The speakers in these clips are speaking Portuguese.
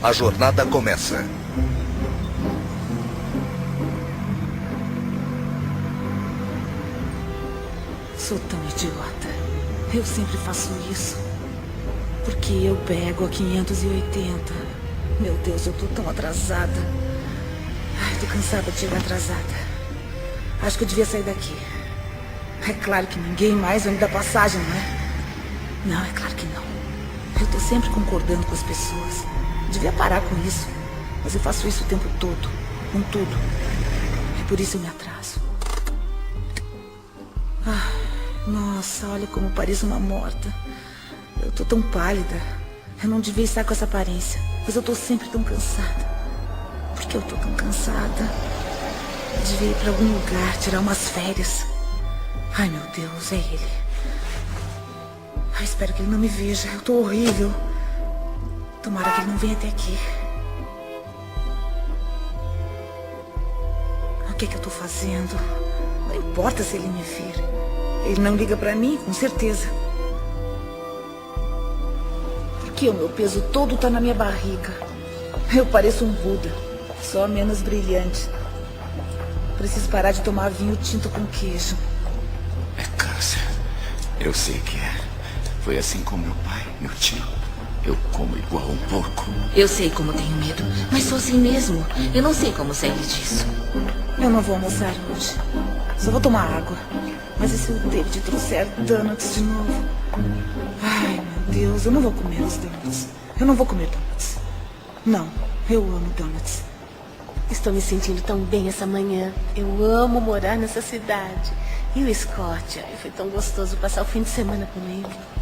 A jornada começa. Sou tão idiota. Eu sempre faço isso. Porque eu pego a 580. Meu Deus, eu tô tão atrasada. Ai, tô cansada de chegar atrasada. Acho que eu devia sair daqui. É claro que ninguém mais vai me dar passagem, não é? Não, é claro que não. Eu tô sempre concordando com as pessoas. Devia parar com isso. Mas eu faço isso o tempo todo. Com tudo. E por isso eu me atraso. Ah, nossa, olha como pareço uma morta. Eu tô tão pálida. Eu não devia estar com essa aparência. Mas eu tô sempre tão cansada. Por que eu tô tão cansada? Eu devia ir pra algum lugar, tirar umas férias. Ai, meu Deus, é ele. Ai, espero que ele não me veja. Eu tô horrível. Tomara que ele não venha até aqui. O que é que eu tô fazendo? Não importa se ele me vir. Ele não liga pra mim, com certeza. Porque o meu peso todo tá na minha barriga. Eu pareço um Buda, só menos brilhante. Preciso parar de tomar vinho tinto com queijo. É câncer. Eu sei que é. Foi assim com meu pai, meu tio. Eu como igual um porco. Eu sei como tenho medo, mas sou assim mesmo. Eu não sei como sair disso. Eu não vou almoçar hoje. Só vou tomar água. Mas e se o David trouxer donuts de novo? Ai, meu Deus, eu não vou comer os donuts. Eu não vou comer donuts. Não, eu amo donuts. Estou me sentindo tão bem essa manhã. Eu amo morar nessa cidade. E o Scott? Ai, foi tão gostoso passar o fim de semana com ele.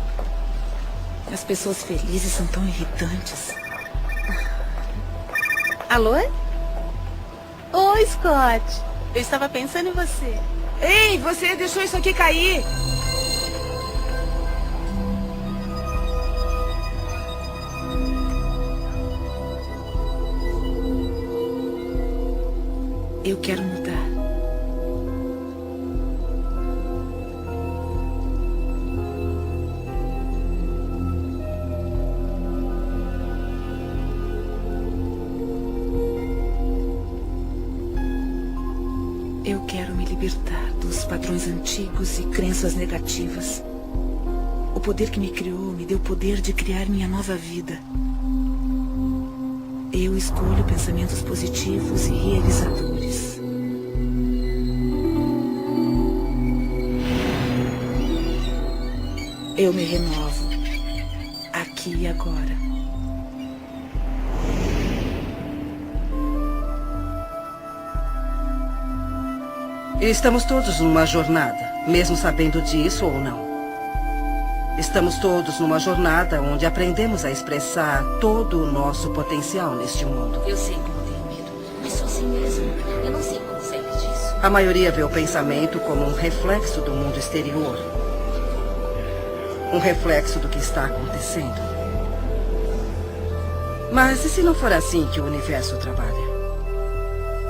As pessoas felizes são tão irritantes. Alô? Oi, Scott. Eu estava pensando em você. Ei, você deixou isso aqui cair. Eu quero mudar. Eu quero me libertar dos padrões antigos e crenças negativas. O poder que me criou me deu o poder de criar minha nova vida. Eu escolho pensamentos positivos e realizadores. Eu me renovo, aqui e agora. Estamos todos numa jornada, mesmo sabendo disso ou não. Estamos todos numa jornada onde aprendemos a expressar todo o nosso potencial neste mundo. Eu sei como tenho medo, mas sou assim mesmo. Eu não sei como sair disso. A maioria vê o pensamento como um reflexo do mundo exterior. Um reflexo do que está acontecendo. Mas e se não for assim que o universo trabalha?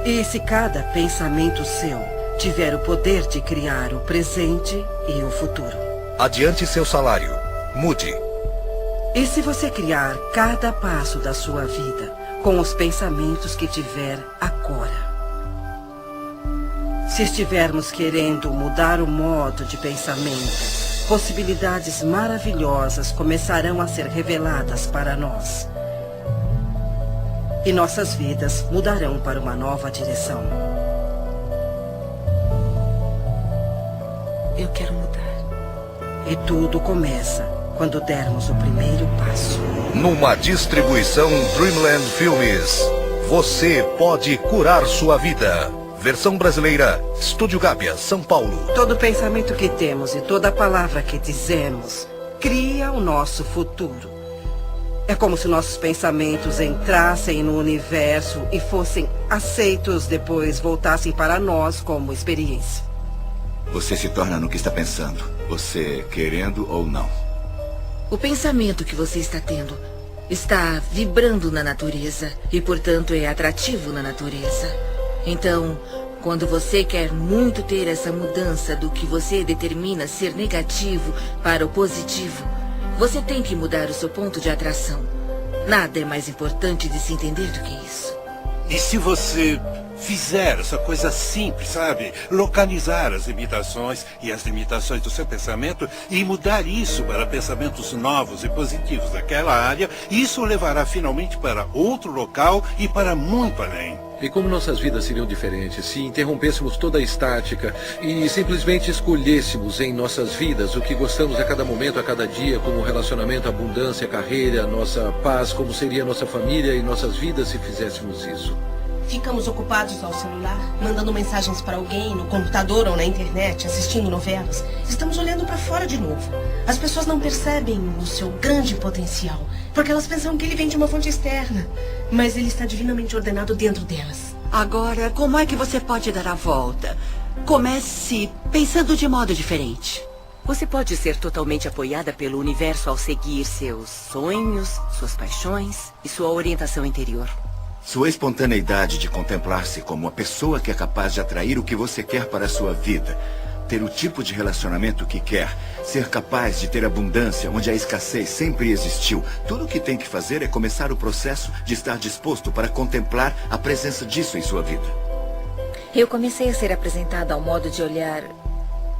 E se cada pensamento seu tiver o poder de criar o presente e o futuro? Adiante seu salário. Mude. E se você criar cada passo da sua vida com os pensamentos que tiver agora? Se estivermos querendo mudar o modo de pensamento, possibilidades maravilhosas começarão a ser reveladas para nós. E nossas vidas mudarão para uma nova direção. Eu quero mudar. E tudo começa quando dermos o primeiro passo. Numa distribuição Dreamland Filmes. Você pode curar sua vida. Versão brasileira, Estúdio Gábia, São Paulo. Todo pensamento que temos e toda palavra que dizemos cria o nosso futuro. É como se nossos pensamentos entrassem no universo e fossem aceitos, depois voltassem para nós como experiência. Você se torna no que está pensando, você querendo ou não. O pensamento que você está tendo está vibrando na natureza e, portanto, é atrativo na natureza. Então, quando você quer muito ter essa mudança do que você determina ser negativo para o positivo, Você tem que mudar o seu ponto de atração. Nada é mais importante de se entender do que isso. E se você fizer essa coisa simples, sabe? Localizar as limitações e as limitações do seu pensamento e mudar isso para pensamentos novos e positivos naquela área, isso o levará finalmente para outro local e para muito além. E como nossas vidas seriam diferentes se interrompêssemos toda a estática e simplesmente escolhêssemos em nossas vidas o que gostamos a cada momento, a cada dia, como relacionamento, abundância, carreira, nossa paz, como seria nossa família e nossas vidas se fizéssemos isso? Ficamos ocupados ao celular, mandando mensagens para alguém, no computador ou na internet, assistindo novelas. Estamos olhando para fora de novo. As pessoas não percebem o seu grande potencial, porque elas pensam que ele vem de uma fonte externa. Mas ele está divinamente ordenado dentro delas. Agora, como é que você pode dar a volta? Comece pensando de modo diferente. Você pode ser totalmente apoiada pelo universo ao seguir seus sonhos, suas paixões e sua orientação interior. Sua espontaneidade de contemplar-se como uma pessoa que é capaz de atrair o que você quer para a sua vida, ter o tipo de relacionamento que quer, ser capaz de ter abundância onde a escassez sempre existiu. Tudo o que tem que fazer é começar o processo de estar disposto para contemplar a presença disso em sua vida. Eu comecei a ser apresentada ao modo de olhar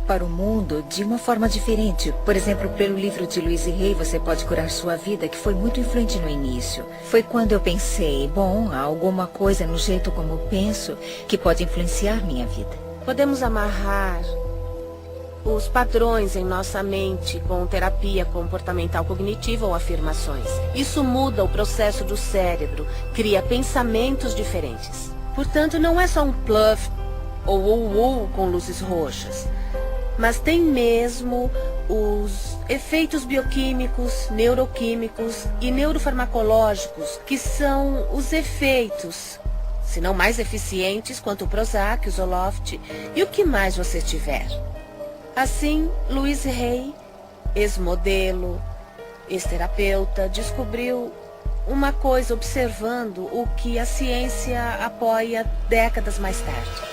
para o mundo de uma forma diferente. Por exemplo, pelo livro de Louise Hay, Você Pode Curar Sua Vida, que foi muito influente no início. Foi quando eu pensei, bom, há alguma coisa no jeito como eu penso que pode influenciar minha vida. Podemos amarrar os padrões em nossa mente com terapia comportamental cognitiva ou afirmações. Isso muda o processo do cérebro, cria pensamentos diferentes. Portanto, não é só um bluff ou com luzes roxas, mas tem mesmo os efeitos bioquímicos, neuroquímicos e neurofarmacológicos, que são os efeitos, se não mais eficientes, quanto o Prozac, o Zoloft e o que mais você tiver. Assim, Louise Hay, ex-modelo, ex-terapeuta, descobriu uma coisa observando o que a ciência apoia décadas mais tarde.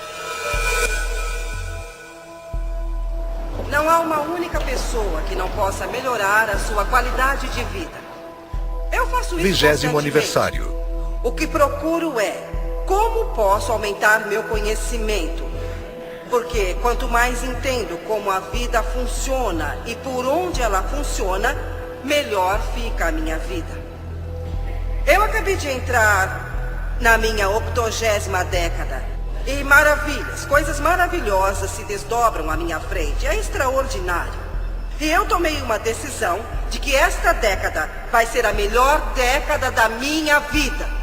Não há uma única pessoa que não possa melhorar a sua qualidade de vida. Eu faço isso 20º aniversário. O que procuro é como posso aumentar meu conhecimento. Porque quanto mais entendo como a vida funciona e por onde ela funciona, melhor fica a minha vida. Eu acabei de entrar na minha 80ª década. E maravilhas, coisas maravilhosas se desdobram à minha frente. É extraordinário. E eu tomei uma decisão de que esta década vai ser a melhor década da minha vida.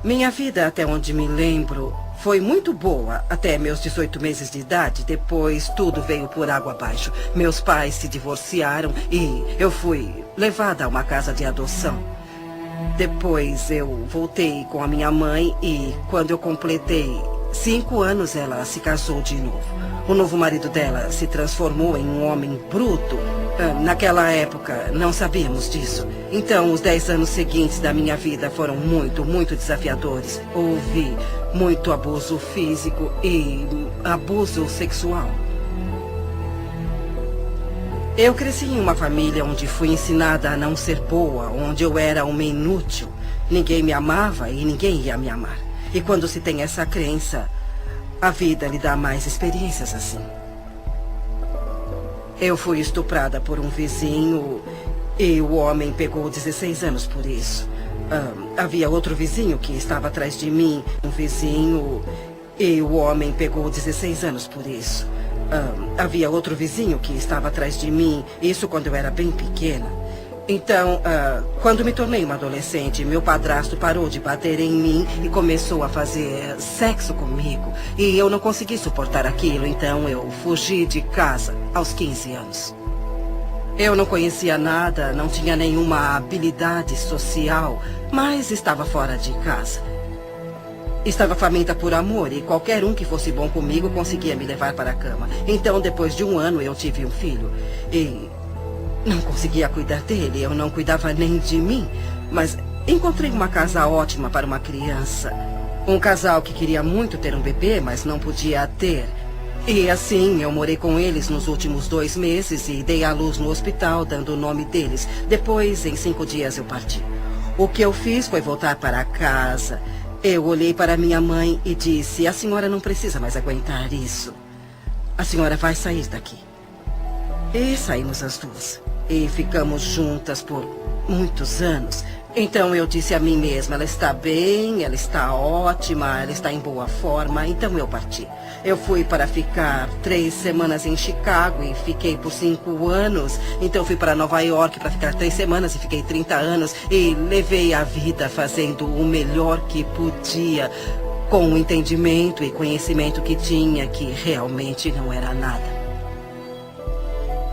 Minha vida, até onde me lembro, foi muito boa até meus 18 meses de idade. Depois tudo veio por água abaixo. Meus pais se divorciaram e eu fui levada a uma casa de adoção. Depois eu voltei com a minha mãe e quando eu completei 5 anos ela se casou de novo. O novo marido dela se transformou em um homem bruto. Naquela época não sabíamos disso. Então os 10 anos seguintes da minha vida foram muito, muito desafiadores. Houve muito abuso físico e abuso sexual. Eu cresci em uma família onde fui ensinada a não ser boa, onde eu era uma inútil. Ninguém me amava e ninguém ia me amar. E quando se tem essa crença, a vida lhe dá mais experiências assim. Eu fui estuprada por um vizinho e o homem pegou 16 anos por isso. Havia outro vizinho que estava atrás de mim, um vizinho, e o homem pegou 16 anos por isso. Havia outro vizinho que estava atrás de mim, isso quando eu era bem pequena. Então, quando me tornei uma adolescente, meu padrasto parou de bater em mim e começou a fazer sexo comigo. E eu não consegui suportar aquilo, então eu fugi de casa aos 15 anos. Eu não conhecia nada, não tinha nenhuma habilidade social, mas estava fora de casa. Estava faminta por amor e qualquer um que fosse bom comigo conseguia me levar para a cama. Então, depois de 1 ano, eu tive um filho e não conseguia cuidar dele, eu não cuidava nem de mim, mas encontrei uma casa ótima para uma criança. Um casal que queria muito ter um bebê, mas não podia ter. E assim, eu morei com eles nos últimos 2 meses e dei à luz no hospital, dando o nome deles. Depois, em 5 dias, eu parti. O que eu fiz foi voltar para casa. Eu olhei para minha mãe e disse: a senhora não precisa mais aguentar isso. A senhora vai sair daqui. E saímos as duas. E ficamos juntas por muitos anos. Então eu disse a mim mesma: ela está bem, ela está ótima, ela está em boa forma. Então eu parti. Eu fui para ficar 3 semanas em Chicago e fiquei por 5 anos. Então fui para Nova York para ficar 3 semanas e fiquei 30 anos. E levei a vida fazendo o melhor que podia, com o entendimento e conhecimento que tinha, que realmente não era nada.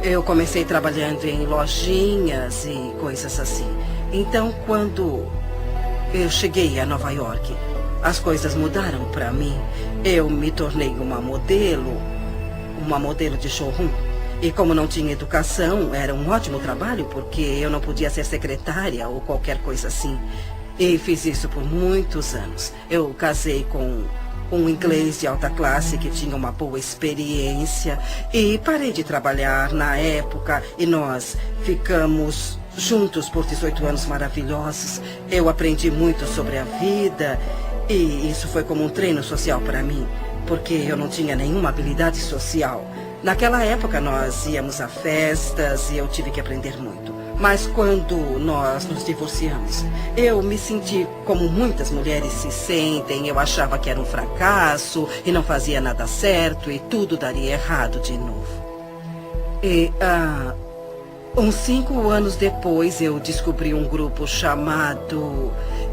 Eu comecei trabalhando em lojinhas e coisas assim. Então, quando eu cheguei a Nova York, as coisas mudaram para mim. Eu me tornei uma modelo de showroom. E como não tinha educação, era um ótimo trabalho, porque eu não podia ser secretária ou qualquer coisa assim. E fiz isso por muitos anos. Eu casei com um inglês de alta classe que tinha uma boa experiência. E parei de trabalhar na época e nós ficamos juntos por 18 anos maravilhosos. Eu aprendi muito sobre a vida e isso foi como um treino social para mim, porque eu não tinha nenhuma habilidade social. Naquela época nós íamos a festas e eu tive que aprender muito. Mas quando nós nos divorciamos, eu me senti como muitas mulheres se sentem. Eu achava que era um fracasso e não fazia nada certo e tudo daria errado de novo. E uns 5 anos depois eu descobri um grupo chamado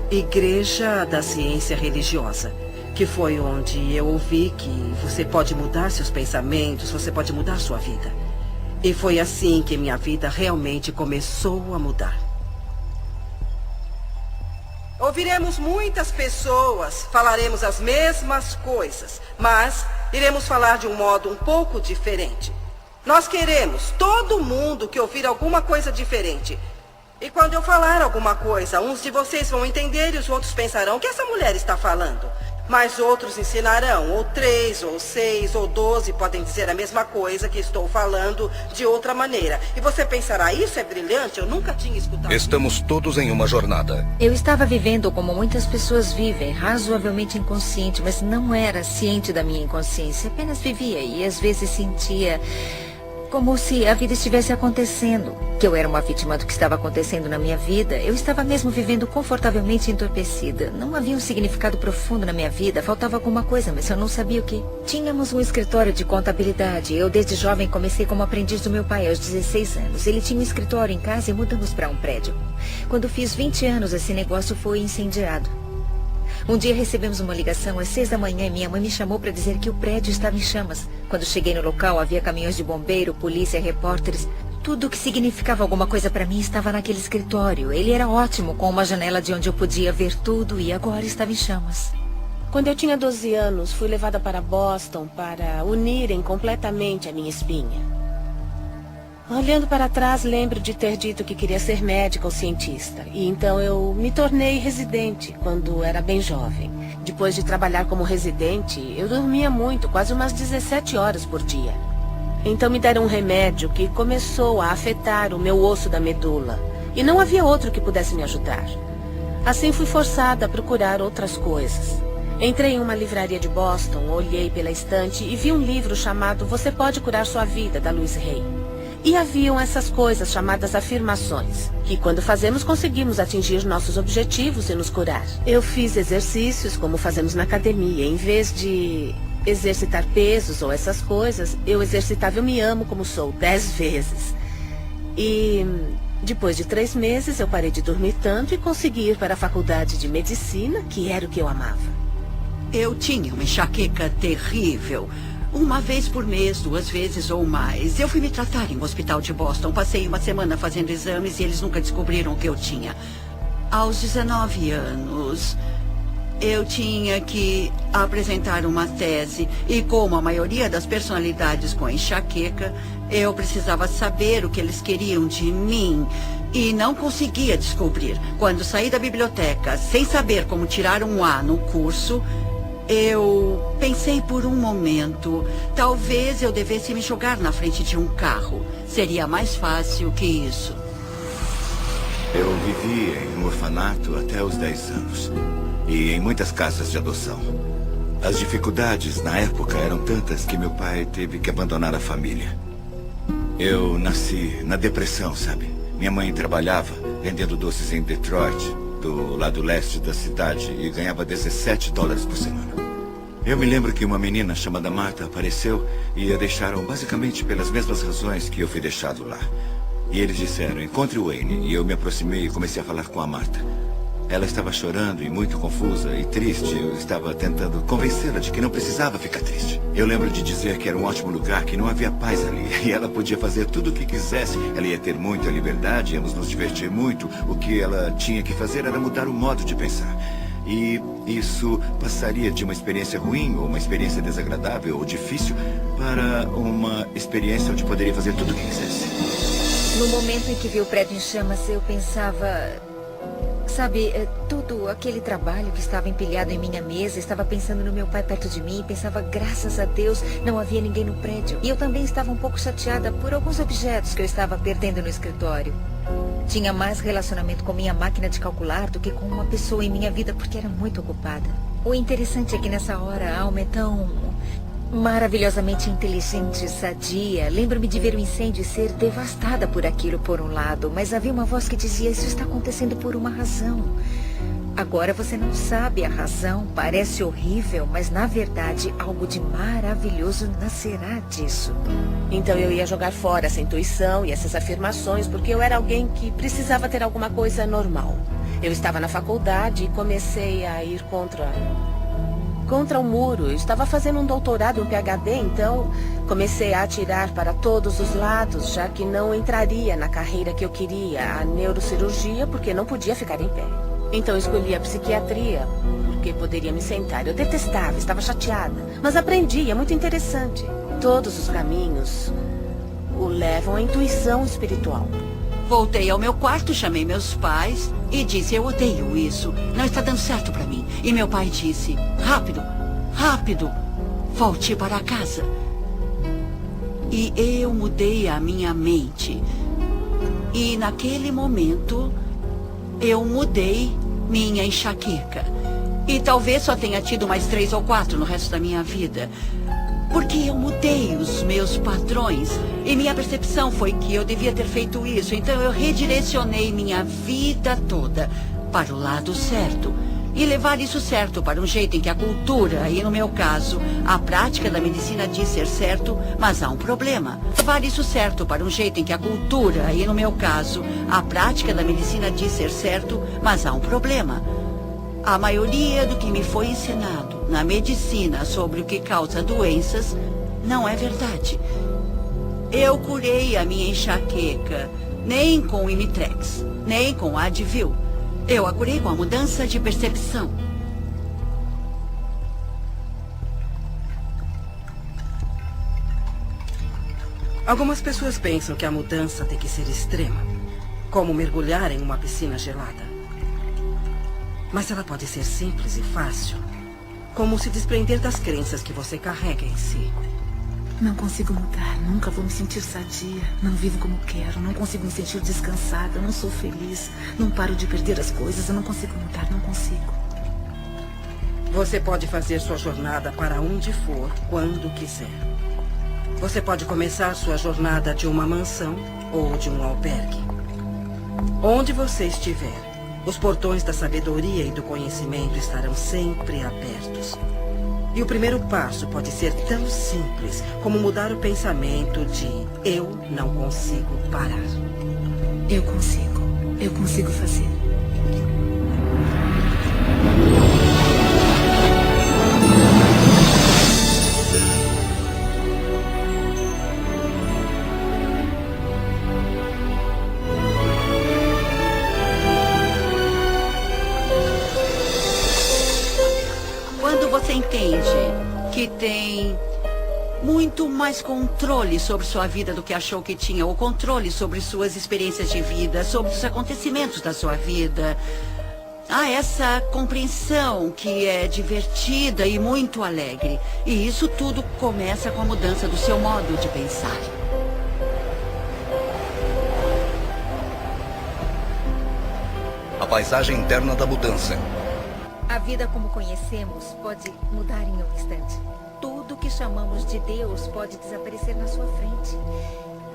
Igreja da Ciência Religiosa, que foi onde eu ouvi que você pode mudar seus pensamentos, você pode mudar sua vida. E foi assim que minha vida realmente começou a mudar. Ouviremos muitas pessoas, falaremos as mesmas coisas, mas iremos falar de um modo um pouco diferente. Nós queremos todo mundo que ouvir alguma coisa diferente. E quando eu falar alguma coisa, uns de vocês vão entender e os outros pensarão: o que essa mulher está falando? Mas outros ensinarão, ou 3, ou 6, ou 12 podem dizer a mesma coisa que estou falando de outra maneira. E você pensará: isso é brilhante, eu nunca tinha escutado. Estamos todos em uma jornada. Eu estava vivendo como muitas pessoas vivem, razoavelmente inconsciente, mas não era ciente da minha inconsciência. Apenas vivia e às vezes sentia como se a vida estivesse acontecendo, que eu era uma vítima do que estava acontecendo na minha vida. Eu estava mesmo vivendo confortavelmente entorpecida. Não havia um significado profundo na minha vida, faltava alguma coisa, mas eu não sabia o que. Tínhamos um escritório de contabilidade. Eu, desde jovem, comecei como aprendiz do meu pai aos 16 anos. Ele tinha um escritório em casa e mudamos para um prédio. Quando fiz 20 anos, esse negócio foi incendiado. Um dia recebemos uma ligação às 6 da manhã e minha mãe me chamou para dizer que o prédio estava em chamas. Quando cheguei no local, havia caminhões de bombeiro, polícia, repórteres. Tudo que significava alguma coisa para mim estava naquele escritório. Ele era ótimo, com uma janela de onde eu podia ver tudo, e agora estava em chamas. Quando eu tinha 12 anos, fui levada para Boston para unirem completamente a minha espinha. Olhando para trás, lembro de ter dito que queria ser médica ou cientista. E então eu me tornei residente quando era bem jovem. Depois de trabalhar como residente, eu dormia muito, quase umas 17 horas por dia. Então me deram um remédio que começou a afetar o meu osso da medula. E não havia outro que pudesse me ajudar. Assim fui forçada a procurar outras coisas. Entrei em uma livraria de Boston, olhei pela estante e vi um livro chamado Você Pode Curar Sua Vida, da Louise Hay. E haviam essas coisas chamadas afirmações, que quando fazemos conseguimos atingir nossos objetivos e nos curar. Eu fiz exercícios como fazemos na academia. Em vez de exercitar pesos ou essas coisas, eu exercitava Eu Me Amo Como Sou 10 vezes. E depois de 3 meses eu parei de dormir tanto e consegui ir para a faculdade de medicina, que era o que eu amava. Eu tinha uma enxaqueca terrível. 1 vez por mês, 2 vezes ou mais. Eu fui me tratar em um hospital de Boston. Passei 1 semana fazendo exames e eles nunca descobriram o que eu tinha. Aos 19 anos, eu tinha que apresentar uma tese. E como a maioria das personalidades com enxaqueca, eu precisava saber o que eles queriam de mim. e não conseguia descobrir. Quando saí da biblioteca sem saber como tirar um A no curso, eu pensei por um momento, talvez eu devesse me jogar na frente de um carro. Seria mais fácil que isso. Eu vivia em um orfanato até os 10 anos. E em muitas casas de adoção. As dificuldades na época eram tantas que meu pai teve que abandonar a família. Eu nasci na depressão, sabe? Minha mãe trabalhava vendendo doces em Detroit, do lado leste da cidade, e ganhava $17 por semana. Eu me lembro que uma menina chamada Marta apareceu e a deixaram basicamente pelas mesmas razões que eu fui deixado lá. E eles disseram, encontre o Wayne. E eu me aproximei e comecei a falar com a Marta. Ela estava chorando e muito confusa e triste. Eu estava tentando convencê-la de que não precisava ficar triste. Eu lembro de dizer que era um ótimo lugar, que não havia paz ali. E ela podia fazer tudo o que quisesse. Ela ia ter muita liberdade, íamos nos divertir muito. O que ela tinha que fazer era mudar o modo de pensar. E isso passaria de uma experiência ruim, ou uma experiência desagradável ou difícil, para uma experiência onde poderia fazer tudo o que quisesse. No momento em que vi o prédio em chamas, eu pensava... Sabe, todo aquele trabalho que estava empilhado em minha mesa, estava pensando no meu pai perto de mim, pensava, graças a Deus, não havia ninguém no prédio. E eu também estava um pouco chateada por alguns objetos que eu estava perdendo no escritório. Tinha mais relacionamento com minha máquina de calcular do que com uma pessoa em minha vida, porque era muito ocupada. O interessante é que nessa hora a alma é tão maravilhosamente inteligente e sadia. Lembro-me de ver o incêndio e ser devastada por aquilo por um lado, mas havia uma voz que dizia, isso está acontecendo por uma razão. Agora você não sabe a razão, parece horrível, mas na verdade algo de maravilhoso nascerá disso. Então eu ia jogar fora essa intuição e essas afirmações, porque eu era alguém que precisava ter alguma coisa normal. Eu estava na faculdade e comecei a ir contra o muro. Eu estava fazendo um doutorado, um PhD, então comecei a atirar para todos os lados, já que não entraria na carreira que eu queria, a neurocirurgia, porque não podia ficar em pé. Então escolhi a psiquiatria, porque poderia me sentar. Eu detestava, estava chateada, mas aprendi, é muito interessante. Todos os caminhos o levam à intuição espiritual. Voltei ao meu quarto, chamei meus pais e disse, eu odeio isso, não está dando certo para mim. E meu pai disse, rápido, rápido, volte para casa. E eu mudei a minha mente. E naquele momento, eu mudei minha enxaqueca. E talvez só tenha tido mais 3 ou 4 no resto da minha vida. Porque eu mudei os meus padrões e minha percepção foi que eu devia ter feito isso. Então eu redirecionei minha vida toda para o lado certo. E levar isso certo para um jeito em que a cultura, e no meu caso, a prática da medicina diz ser certo, mas há um problema. Levar isso certo para um jeito em que a cultura, e no meu caso, a prática da medicina diz ser certo, mas há um problema. A maioria do que me foi ensinado na medicina sobre o que causa doenças não é verdade. Eu curei a minha enxaqueca nem com o Imitrex, nem com a Advil. Eu a curei com a mudança de percepção. Algumas pessoas pensam que a mudança tem que ser extrema, como mergulhar em uma piscina gelada. Mas ela pode ser simples e fácil, como se desprender das crenças que você carrega em si. Não consigo mudar, nunca vou me sentir sadia. Não vivo como quero, não consigo me sentir descansada, não sou feliz. Não paro de perder as coisas, eu não consigo mudar, não consigo. Você pode fazer sua jornada para onde for, quando quiser. Você pode começar sua jornada de uma mansão ou de um albergue. Onde você estiver, os portões da sabedoria e do conhecimento estarão sempre abertos. E o primeiro passo pode ser tão simples como mudar o pensamento de eu não consigo parar. Eu consigo fazer. Quando você entende que tem muito mais controle sobre sua vida do que achou que tinha. O controle sobre suas experiências de vida, sobre os acontecimentos da sua vida. Há essa compreensão que é divertida e muito alegre. E isso tudo começa com a mudança do seu modo de pensar. A paisagem interna da mudança. A vida como conhecemos pode mudar em um instante. Tudo que chamamos de Deus pode desaparecer na sua frente.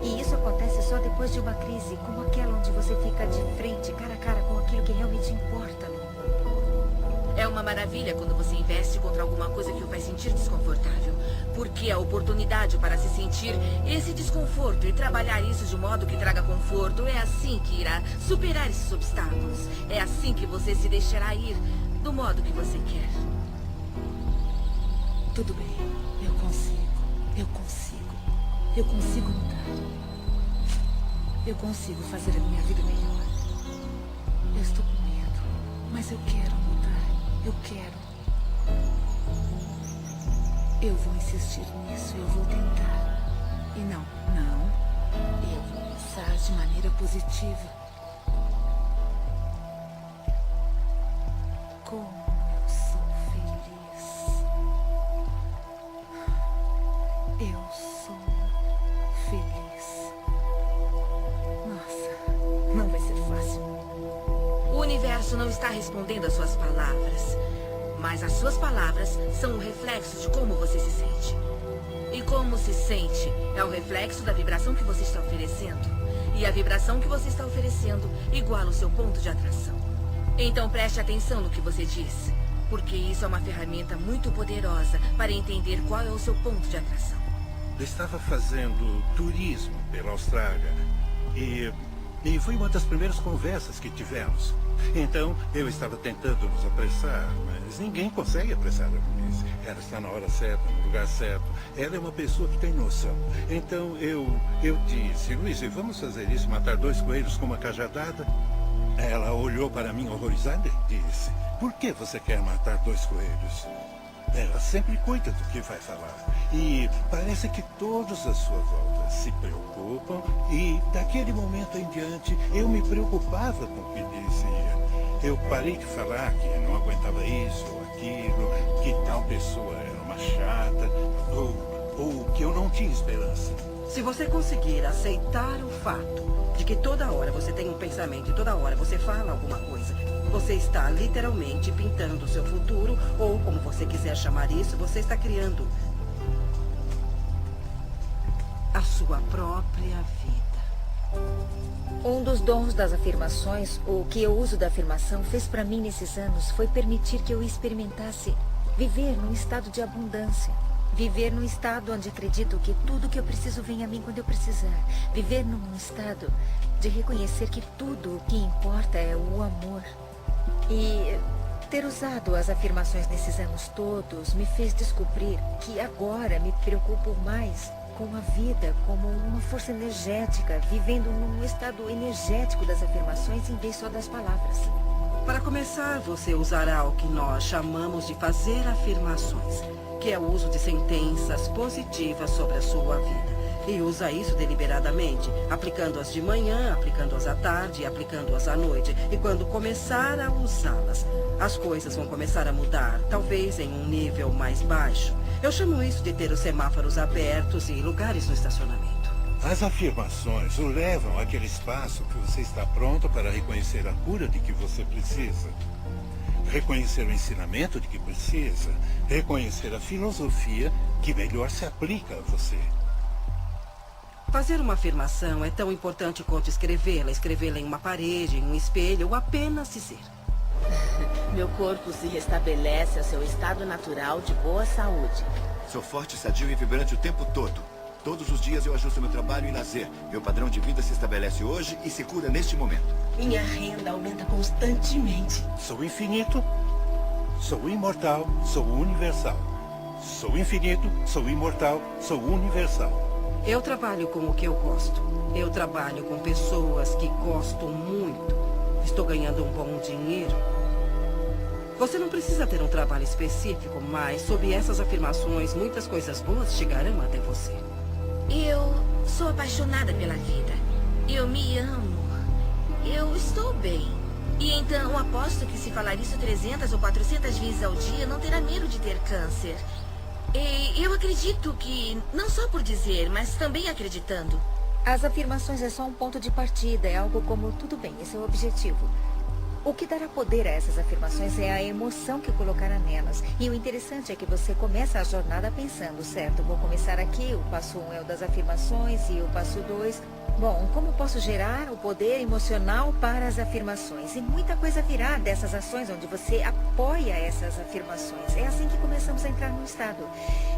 E isso acontece só depois de uma crise, como aquela onde você fica de frente, cara a cara com aquilo que realmente importa no mundo. É uma maravilha quando você investe contra alguma coisa que o faz sentir desconfortável. Porque a oportunidade para se sentir esse desconforto e trabalhar isso de modo que traga conforto é assim que irá superar esses obstáculos. É assim que você se deixará ir do modo que você quer. Tudo bem, eu consigo. Eu consigo mudar. Eu consigo fazer a minha vida melhor. Eu estou com medo, mas eu quero mudar. Eu quero. Eu vou insistir nisso, eu vou tentar. E não. Eu vou pensar de maneira positiva. Como eu sou feliz. Eu sou feliz. Nossa, não vai ser fácil. O universo não está respondendo às suas palavras. Mas as suas palavras são o reflexo de como você se sente. E como se sente é o reflexo da vibração que você está oferecendo. E a vibração que você está oferecendo iguala o seu ponto de atração. Então preste atenção no que você diz. Porque isso é uma ferramenta muito poderosa para entender qual é o seu ponto de atração. Eu estava fazendo turismo pela Austrália. E foi uma das primeiras conversas que tivemos. Então, eu estava tentando nos apressar, mas ninguém consegue apressar a polícia. Ela está na hora certa, no lugar certo. Ela é uma pessoa que tem noção. Então, eu disse, Luiz, vamos fazer isso, matar 2 coelhos com uma cajadada? Ela olhou para mim horrorizada e disse, por que você quer matar 2 coelhos? Ela sempre cuida do que vai falar. E parece que todos à sua volta se preocupam. E daquele momento em diante, eu me preocupava com o que dizia. Eu parei de falar que não aguentava isso ou aquilo, que tal pessoa era uma chata, ou que eu não tinha esperança. Se você conseguir aceitar o fato de que toda hora você tem um pensamento e toda hora você fala alguma coisa, você está literalmente pintando o seu futuro, ou como você quiser chamar isso, você está criando a sua própria vida. Um dos dons das afirmações, o que eu uso da afirmação, fez para mim nesses anos foi permitir que eu experimentasse viver num estado de abundância. Viver num estado onde acredito que tudo que eu preciso vem a mim quando eu precisar. Viver num estado de reconhecer que tudo o que importa é o amor. E ter usado as afirmações nesses anos todos me fez descobrir que agora me preocupo mais com a vida como uma força energética, vivendo num estado energético das afirmações em vez só das palavras. Para começar, você usará o que nós chamamos de fazer afirmações, que é o uso de sentenças positivas sobre a sua vida. E usa isso deliberadamente, aplicando-as de manhã, aplicando-as à tarde, aplicando-as à noite. E quando começar a usá-las, as coisas vão começar a mudar, talvez em um nível mais baixo. Eu chamo isso de ter os semáforos abertos e lugares no estacionamento. As afirmações o levam àquele espaço que você está pronto para reconhecer a cura de que você precisa. Reconhecer o ensinamento de que precisa. Reconhecer a filosofia que melhor se aplica a você. Fazer uma afirmação é tão importante quanto escrevê-la em uma parede, em um espelho, ou apenas dizer. Meu corpo se restabelece ao seu estado natural de boa saúde. Sou forte, sadio e vibrante o tempo todo. Todos os dias eu ajusto meu trabalho e lazer. Meu padrão de vida se estabelece hoje e se cura neste momento. Minha renda aumenta constantemente. Sou infinito, sou imortal, sou universal. Sou infinito, sou imortal, sou universal. Eu trabalho com o que eu gosto. Eu trabalho com pessoas que gosto muito. Estou ganhando um bom dinheiro. Você não precisa ter um trabalho específico, mas sob essas afirmações, muitas coisas boas chegarão até você. Eu sou apaixonada pela vida. Eu me amo. Eu estou bem. E então aposto que se falar isso 300 ou 400 vezes ao dia, não terá medo de ter câncer. E eu acredito que, não só por dizer, mas também acreditando. As afirmações é só um ponto de partida, é algo como, tudo bem, esse é o objetivo. O que dará poder a essas afirmações é a emoção que colocará nelas. E o interessante é que você começa a jornada pensando, certo, vou começar aqui, o passo 1 é o das afirmações e o passo 2... Bom, como posso gerar o poder emocional para as afirmações? E muita coisa virá dessas ações onde você apoia essas afirmações. É assim que começamos a entrar no estado.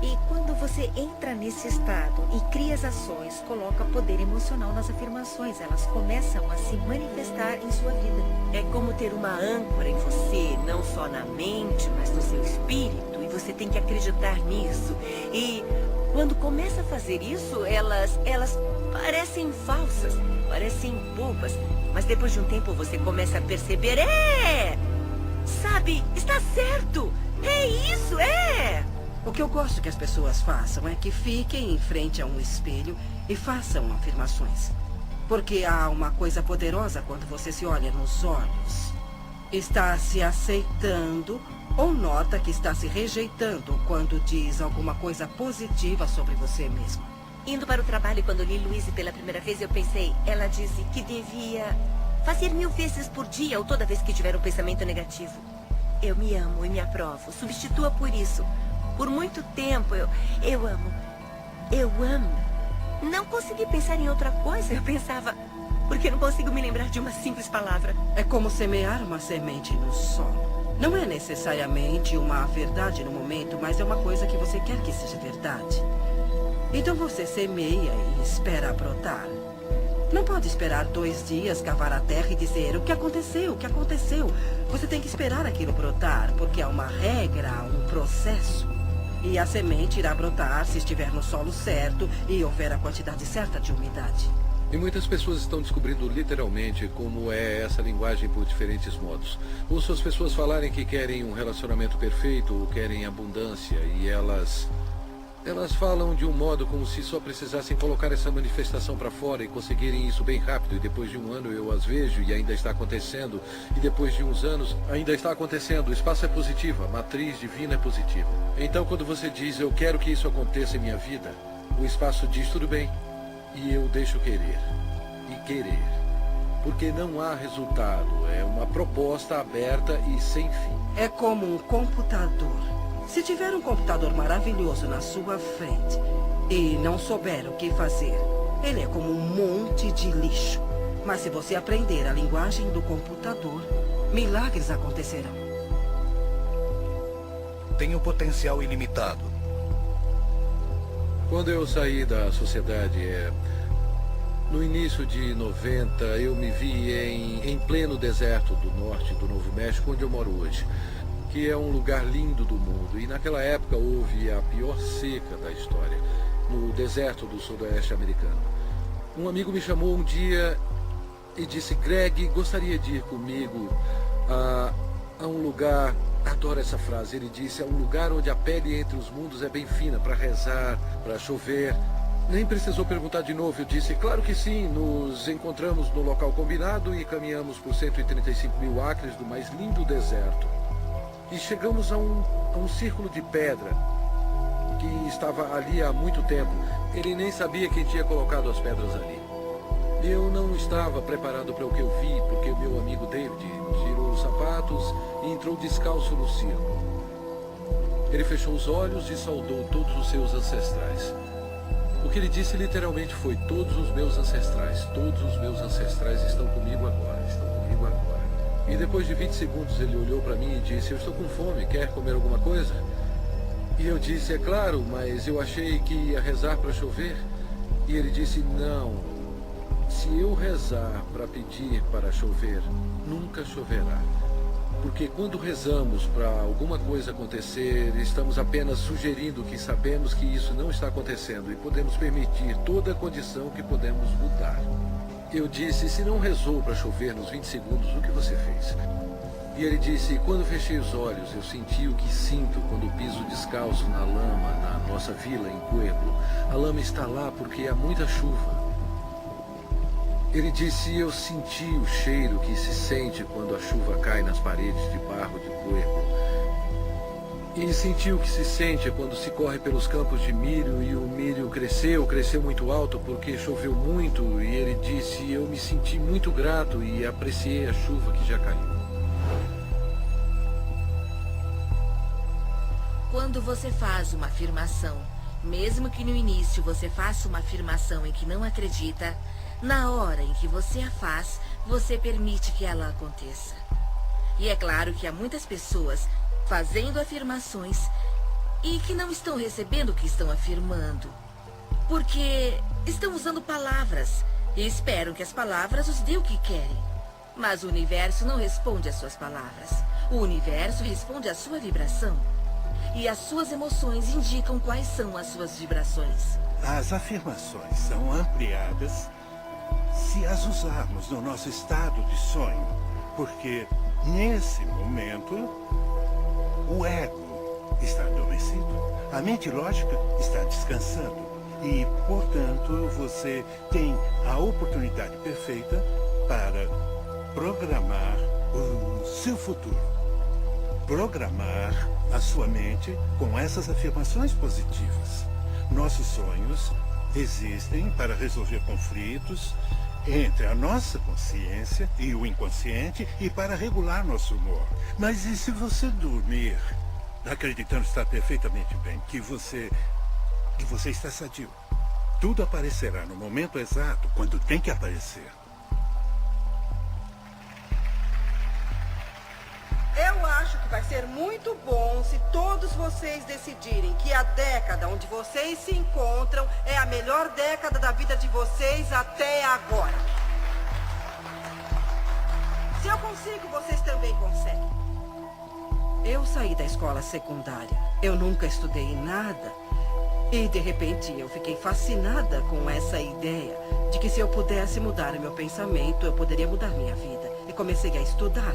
E quando você entra nesse estado e cria as ações, coloca poder emocional nas afirmações. Elas começam a se manifestar em sua vida. É como ter uma âncora em você, não só na mente, mas no seu espírito. E você tem que acreditar nisso. E quando começa a fazer isso, elas parecem falsas, parecem bobas. Mas depois de um tempo você começa a perceber, sabe, está certo, é isso, O que eu gosto que as pessoas façam é que fiquem em frente a um espelho e façam afirmações. Porque há uma coisa poderosa quando você se olha nos olhos. Está se aceitando ou nota que está se rejeitando quando diz alguma coisa positiva sobre você mesmo. Indo para o trabalho, quando li Louise pela primeira vez, eu pensei, ela disse que devia fazer 1000 vezes por dia ou toda vez que tiver um pensamento negativo. Eu me amo e me aprovo. Substitua por isso. Por muito tempo, eu amo. Eu amo. Não consegui pensar em outra coisa. Eu pensava, porque não consigo me lembrar de uma simples palavra. É como semear uma semente no solo. Não é necessariamente uma verdade no momento, mas é uma coisa que você quer que seja verdade. Então você semeia e espera brotar. Não pode esperar 2 dias, cavar a terra e dizer o que aconteceu, o que aconteceu. Você tem que esperar aquilo brotar, porque há uma regra, há um processo. E a semente irá brotar se estiver no solo certo e houver a quantidade certa de umidade. E muitas pessoas estão descobrindo literalmente como é essa linguagem por diferentes modos. Ouço as pessoas falarem que querem um relacionamento perfeito ou querem abundância e elas falam de um modo como se só precisassem colocar essa manifestação para fora e conseguirem isso bem rápido. E depois de um ano eu as vejo e ainda está acontecendo. E depois de uns anos ainda está acontecendo. O espaço é positivo, a matriz divina é positiva. Então quando você diz, eu quero que isso aconteça em minha vida, o espaço diz, tudo bem. E eu deixo querer. E querer. Porque não há resultado. É uma proposta aberta e sem fim. É como um computador. Se tiver um computador maravilhoso na sua frente e não souber o que fazer, ele é como um monte de lixo. Mas se você aprender a linguagem do computador, milagres acontecerão. Tem um potencial ilimitado. Quando eu saí da sociedade, no início de 90, eu me vi em pleno deserto do norte do Novo México, onde eu moro hoje, que é um lugar lindo do mundo. E naquela época houve a pior seca da história, no deserto do sudoeste americano. Um amigo me chamou um dia e disse, Greg, gostaria de ir comigo a um lugar, adoro essa frase, ele disse, é um lugar onde a pele entre os mundos é bem fina, para rezar, para chover. Nem precisou perguntar de novo, eu disse, claro que sim, nos encontramos no local combinado e caminhamos por 135 mil acres do mais lindo deserto. E chegamos a um círculo de pedra que estava ali há muito tempo. Ele nem sabia quem tinha colocado as pedras ali. Eu não estava preparado para o que eu vi, porque o meu amigo David tirou os sapatos e entrou descalço no círculo. Ele fechou os olhos e saudou todos os seus ancestrais. O que ele disse literalmente foi, todos os meus ancestrais estão comigo agora, E depois de 20 segundos ele olhou para mim e disse, eu estou com fome, quer comer alguma coisa? E eu disse, é claro, mas eu achei que ia rezar para chover. E ele disse, não, se eu rezar para pedir para chover, nunca choverá. Porque quando rezamos para alguma coisa acontecer, estamos apenas sugerindo que sabemos que isso não está acontecendo e podemos permitir toda a condição que podemos mudar. Eu disse, se não rezou para chover nos 20 segundos, o que você fez? E ele disse, quando fechei os olhos, eu senti o que sinto quando piso descalço na lama na nossa vila em Pueblo. A lama está lá porque há muita chuva. Ele disse, eu senti o cheiro que se sente quando a chuva cai nas paredes de barro de Pueblo. E senti o que se sente quando se corre pelos campos de milho e o milho cresceu muito alto porque choveu muito. E ele disse, eu me senti muito grato e apreciei a chuva que já caiu. Quando você faz uma afirmação, mesmo que no início você faça uma afirmação em que não acredita, na hora em que você a faz, você permite que ela aconteça. E é claro que há muitas pessoas fazendo afirmações e que não estão recebendo o que estão afirmando, porque estão usando palavras e esperam que as palavras os dê o que querem. Mas o universo não responde às suas palavras. O universo responde à sua vibração. E as suas emoções indicam quais são as suas vibrações. As afirmações são ampliadas se as usarmos no nosso estado de sonho, porque nesse momento o ego está adormecido, a mente lógica está descansando e, portanto, você tem a oportunidade perfeita para programar o seu futuro, programar a sua mente com essas afirmações positivas. Nossos sonhos existem para resolver conflitos entre a nossa consciência e o inconsciente e para regular nosso humor. Mas e se você dormir acreditando estar perfeitamente bem, que você está sadio? Tudo aparecerá no momento exato, quando tem que aparecer. Eu acho que vai ser muito bom se todos vocês decidirem que a década onde vocês se encontram é a melhor década da vida de vocês até agora. Se eu consigo, vocês também conseguem. Eu saí da escola secundária. Eu nunca estudei nada. E, de repente, eu fiquei fascinada com essa ideia de que se eu pudesse mudar o meu pensamento, eu poderia mudar minha vida. E comecei a estudar.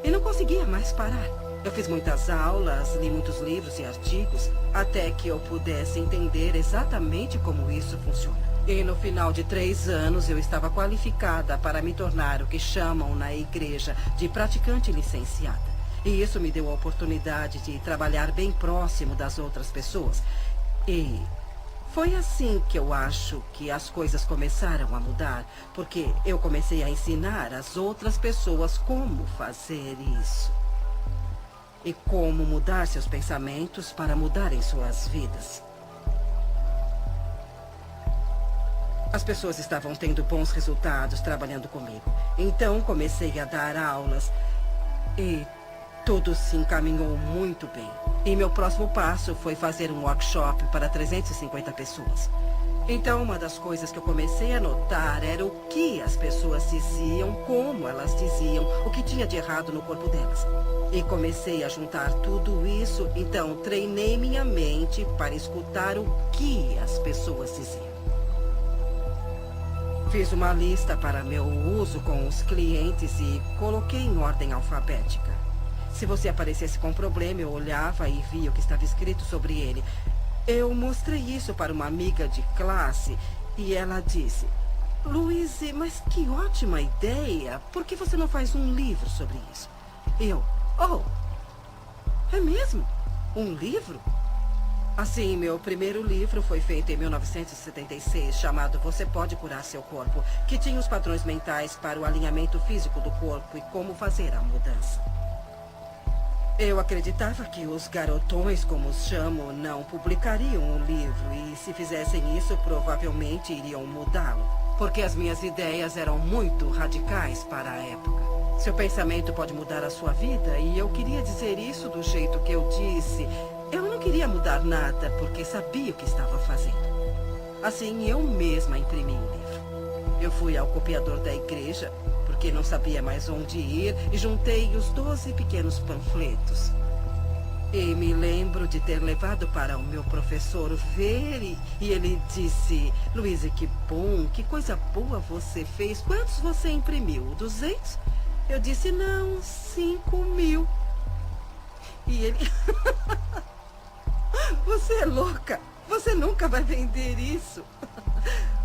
E não conseguia mais parar. Eu fiz muitas aulas, li muitos livros e artigos, até que eu pudesse entender exatamente como isso funciona. E no final de 3 anos, eu estava qualificada para me tornar o que chamam na igreja de praticante licenciada. E isso me deu a oportunidade de trabalhar bem próximo das outras pessoas. E foi assim que eu acho que as coisas começaram a mudar, porque eu comecei a ensinar as outras pessoas como fazer isso. E como mudar seus pensamentos para mudarem suas vidas. As pessoas estavam tendo bons resultados trabalhando comigo. Então comecei a dar aulas e tudo se encaminhou muito bem. E meu próximo passo foi fazer um workshop para 350 pessoas. Então, uma das coisas que eu comecei a notar era o que as pessoas diziam, como elas diziam, o que tinha de errado no corpo delas. E comecei a juntar tudo isso, então treinei minha mente para escutar o que as pessoas diziam. Fiz uma lista para meu uso com os clientes e coloquei em ordem alfabética. Se você aparecesse com um problema, eu olhava e via o que estava escrito sobre ele. Eu mostrei isso para uma amiga de classe e ela disse: Louise, mas que ótima ideia. Por que você não faz um livro sobre isso? Oh, é mesmo? Um livro? Assim, meu primeiro livro foi feito em 1976, chamado Você Pode Curar Seu Corpo, que tinha os padrões mentais para o alinhamento físico do corpo e como fazer a mudança. Eu acreditava que os garotões, como os chamo, não publicariam o livro e, se fizessem isso, provavelmente iriam mudá-lo, porque as minhas ideias eram muito radicais para a época. Seu pensamento pode mudar a sua vida e eu queria dizer isso do jeito que eu disse. Eu não queria mudar nada porque sabia o que estava fazendo. Assim, eu mesma imprimi o livro. Eu fui ao copiador da igreja, porque não sabia mais onde ir, e juntei os 12 pequenos panfletos. E me lembro de ter levado para o meu professor ver, e ele disse: Louise, que bom, que coisa boa você fez. Quantos você imprimiu? 200? Eu disse não, 5.000. E ele... Você é louca. Você nunca vai vender isso.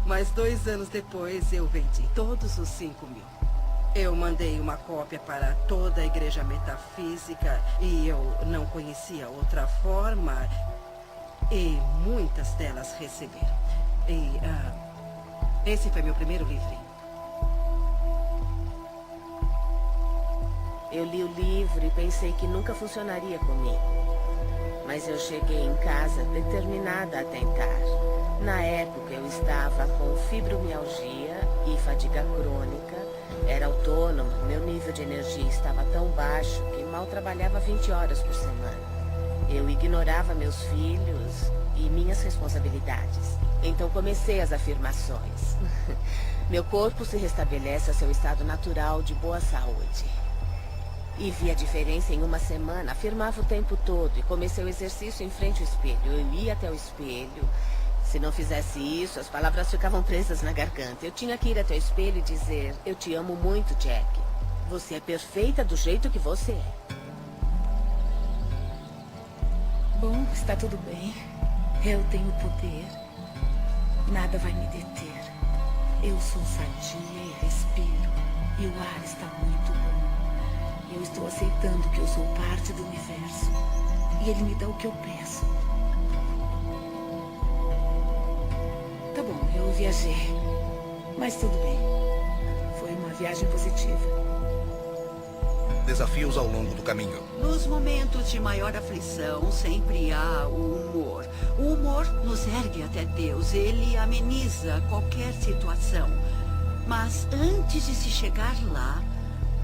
Mas 2 anos depois eu vendi todos os 5.000. Eu mandei uma cópia para toda a igreja metafísica e eu não conhecia outra forma. E muitas delas receberam. E esse foi meu primeiro livrinho. Eu li o livro e pensei que nunca funcionaria comigo. Mas eu cheguei em casa determinada a tentar. Na época eu estava com fibromialgia e fadiga crônica. Era autônomo, meu nível de energia estava tão baixo que mal trabalhava 20 horas por semana. Eu ignorava meus filhos e minhas responsabilidades. Então comecei as afirmações. Meu corpo se restabelece ao seu estado natural de boa saúde. E vi a diferença em uma semana, afirmava o tempo todo e comecei o exercício em frente ao espelho. Eu ia até o espelho. Se não fizesse isso, as palavras ficavam presas na garganta. Eu tinha que ir até o espelho e dizer: eu te amo muito, Jack. Você é perfeita do jeito que você é. Bom, está tudo bem. Eu tenho poder. Nada vai me deter. Eu sou sadia e respiro. E o ar está muito bom. Eu estou aceitando que eu sou parte do universo. E ele me dá o que eu peço. Tá bom, eu viajei. Mas tudo bem. Foi uma viagem positiva. Desafios ao longo do caminho. Nos momentos de maior aflição, sempre há o humor. O humor nos ergue até Deus. Ele ameniza qualquer situação. Mas antes de se chegar lá,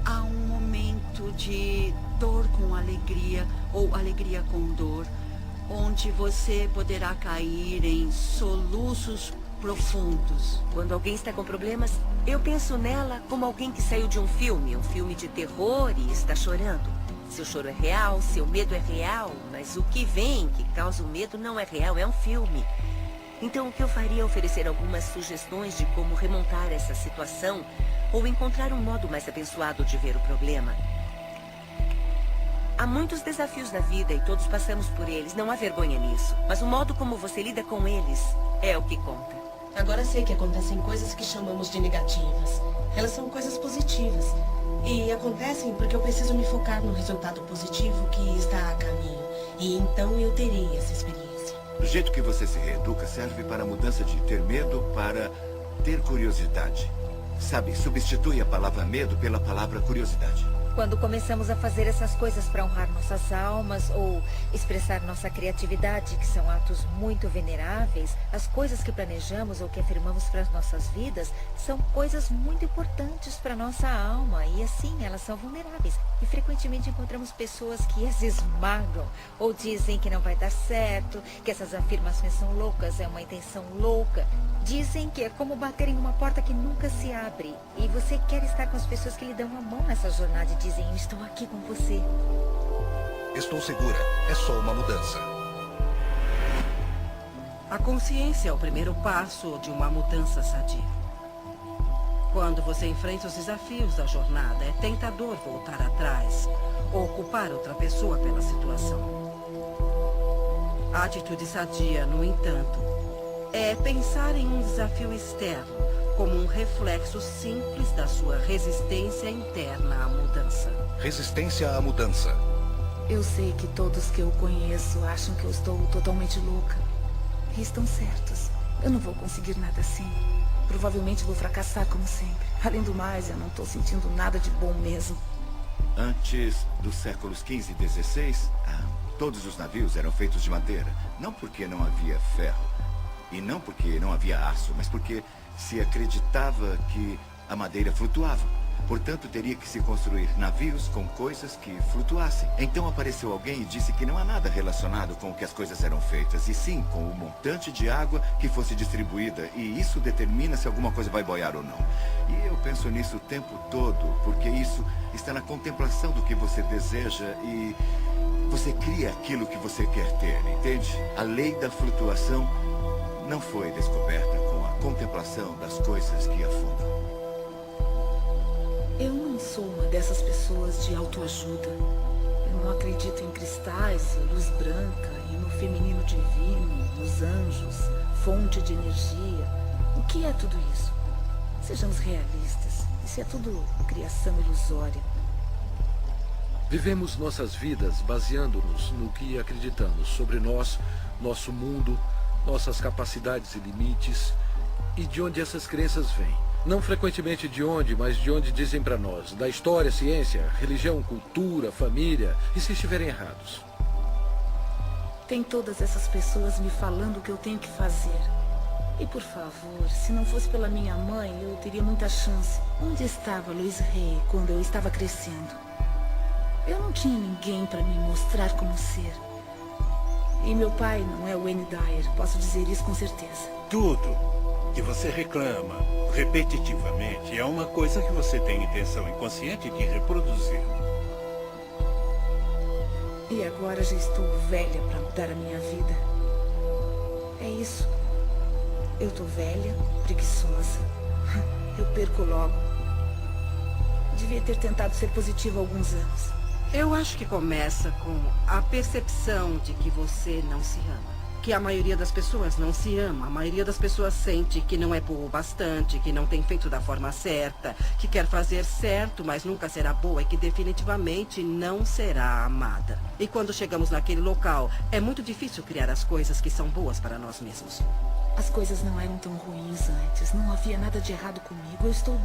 há um momento de dor com alegria ou alegria com dor, onde você poderá cair em soluços profundos. Quando alguém está com problemas, eu penso nela como alguém que saiu de um filme de terror e está chorando. Seu choro é real, seu medo é real, mas o que vem, que causa o medo, não é real, é um filme. Então o que eu faria é oferecer algumas sugestões de como remontar essa situação ou encontrar um modo mais abençoado de ver o problema. Há muitos desafios na vida e todos passamos por eles, não há vergonha nisso. Mas o modo como você lida com eles é o que conta. Agora sei que acontecem coisas que chamamos de negativas. Elas são coisas positivas. E acontecem porque eu preciso me focar no resultado positivo que está a caminho. E então eu terei essa experiência. Do jeito que você se reeduca serve para a mudança de ter medo para ter curiosidade. Sabe, substitui a palavra medo pela palavra curiosidade. Quando começamos a fazer essas coisas para honrar nossas almas ou expressar nossa criatividade, que são atos muito veneráveis, as coisas que planejamos ou que afirmamos para as nossas vidas são coisas muito importantes para nossa alma e assim elas são vulneráveis. E frequentemente encontramos pessoas que as esmagam ou dizem que não vai dar certo, que essas afirmações são loucas, é uma intenção louca. Dizem que é como bater em uma porta que nunca se abre. E você quer estar com as pessoas que lhe dão a mão nessa jornada e dizem: eu estou aqui com você. Estou segura. É só uma mudança. A consciência é o primeiro passo de uma mudança sadia. Quando você enfrenta os desafios da jornada, é tentador voltar atrás ou culpar outra pessoa pela situação. A atitude sadia, no entanto, é pensar em um desafio externo como um reflexo simples da sua resistência interna à mudança. Resistência à mudança. Eu sei que todos que eu conheço acham que eu estou totalmente louca. E estão certos. Eu não vou conseguir nada assim. Provavelmente vou fracassar como sempre. Além do mais, eu não estou sentindo nada de bom mesmo. Antes dos séculos XV e XVI, todos os navios eram feitos de madeira. Não porque não havia ferro. E não porque não havia aço, mas porque se acreditava que a madeira flutuava. Portanto, teria que se construir navios com coisas que flutuassem. Então apareceu alguém e disse que não há nada relacionado com o que as coisas eram feitas, e sim com o montante de água que fosse distribuída. E isso determina se alguma coisa vai boiar ou não. E eu penso nisso o tempo todo, porque isso está na contemplação do que você deseja e você cria aquilo que você quer ter, entende? A lei da flutuação não foi descoberta com a contemplação das coisas que afundam. Eu não sou uma dessas pessoas de autoajuda. Eu não acredito em cristais, luz branca, e no feminino divino, nos anjos, fonte de energia. O que é tudo isso? Sejamos realistas. Isso é tudo criação ilusória. Vivemos nossas vidas baseando-nos no que acreditamos sobre nós, nosso mundo, nossas capacidades e limites, e de onde essas crenças vêm. Não frequentemente de onde, mas de onde dizem para nós, da história, ciência, religião, cultura, família, e se estiverem errados. Tem todas essas pessoas me falando o que eu tenho que fazer. E por favor, se não fosse pela minha mãe, eu teria muita chance. Onde estava Louise Hay quando eu estava crescendo? Eu não tinha ninguém para me mostrar como ser. E meu pai não é o Wayne Dyer, posso dizer isso com certeza. Tudo que você reclama repetitivamente é uma coisa que você tem intenção inconsciente de reproduzir. E agora já estou velha para mudar a minha vida. É isso. Eu tô velha, preguiçosa. Eu perco logo. Devia ter tentado ser positiva há alguns anos. Eu acho que começa com a percepção de que você não se ama. Que a maioria das pessoas não se ama. A maioria das pessoas sente que não é boa o bastante, que não tem feito da forma certa, que quer fazer certo, mas nunca será boa e que definitivamente não será amada. E quando chegamos naquele local, é muito difícil criar as coisas que são boas para nós mesmos. As coisas não eram tão ruins antes. Não havia nada de errado comigo. Eu estou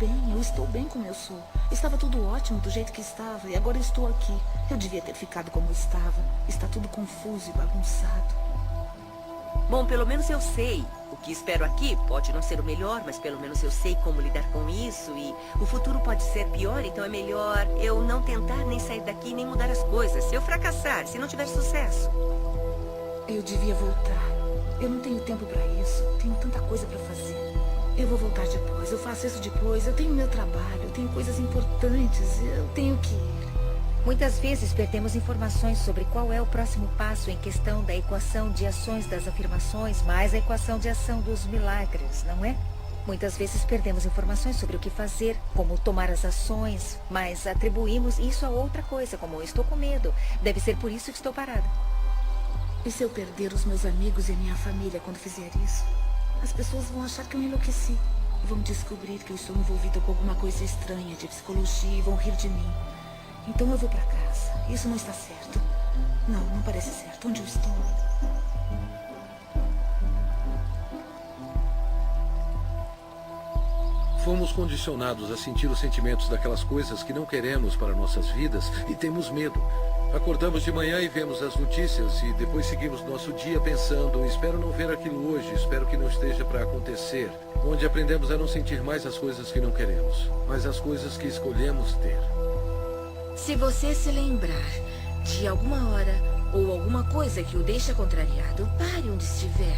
bem como eu sou. Estava tudo ótimo do jeito que estava e agora eu estou aqui. Eu devia ter ficado como estava. Está tudo confuso e bagunçado. Bom, pelo menos eu sei. O que espero aqui pode não ser o melhor, mas pelo menos eu sei como lidar com isso. E o futuro pode ser pior, então é melhor eu não tentar nem sair daqui nem mudar as coisas. Se eu fracassar, se não tiver sucesso. Eu devia voltar. Eu não tenho tempo para isso. Tenho tanta coisa para fazer. Eu vou voltar depois. Eu faço isso depois. Eu tenho meu trabalho. Eu tenho coisas importantes. Eu tenho que ir. Muitas vezes perdemos informações sobre qual é o próximo passo em questão da equação de ações das afirmações mais a equação de ação dos milagres, não é? Muitas vezes perdemos informações sobre o que fazer, como tomar as ações, mas atribuímos isso a outra coisa, como estou com medo. Deve ser por isso que estou parada. E se eu perder os meus amigos e a minha família quando fizer isso? As pessoas vão achar que eu enlouqueci. E vão descobrir que eu estou envolvida com alguma coisa estranha de psicologia e vão rir de mim. Então eu vou para casa. Isso não está certo. Não parece certo. Onde eu estou? Fomos condicionados a sentir os sentimentos daquelas coisas que não queremos para nossas vidas e temos medo. Acordamos de manhã e vemos as notícias e depois seguimos nosso dia pensando, espero não ver aquilo hoje, espero que não esteja para acontecer. Onde aprendemos a não sentir mais as coisas que não queremos, mas as coisas que escolhemos ter. Se você se lembrar de alguma hora ou alguma coisa que o deixa contrariado, pare onde estiver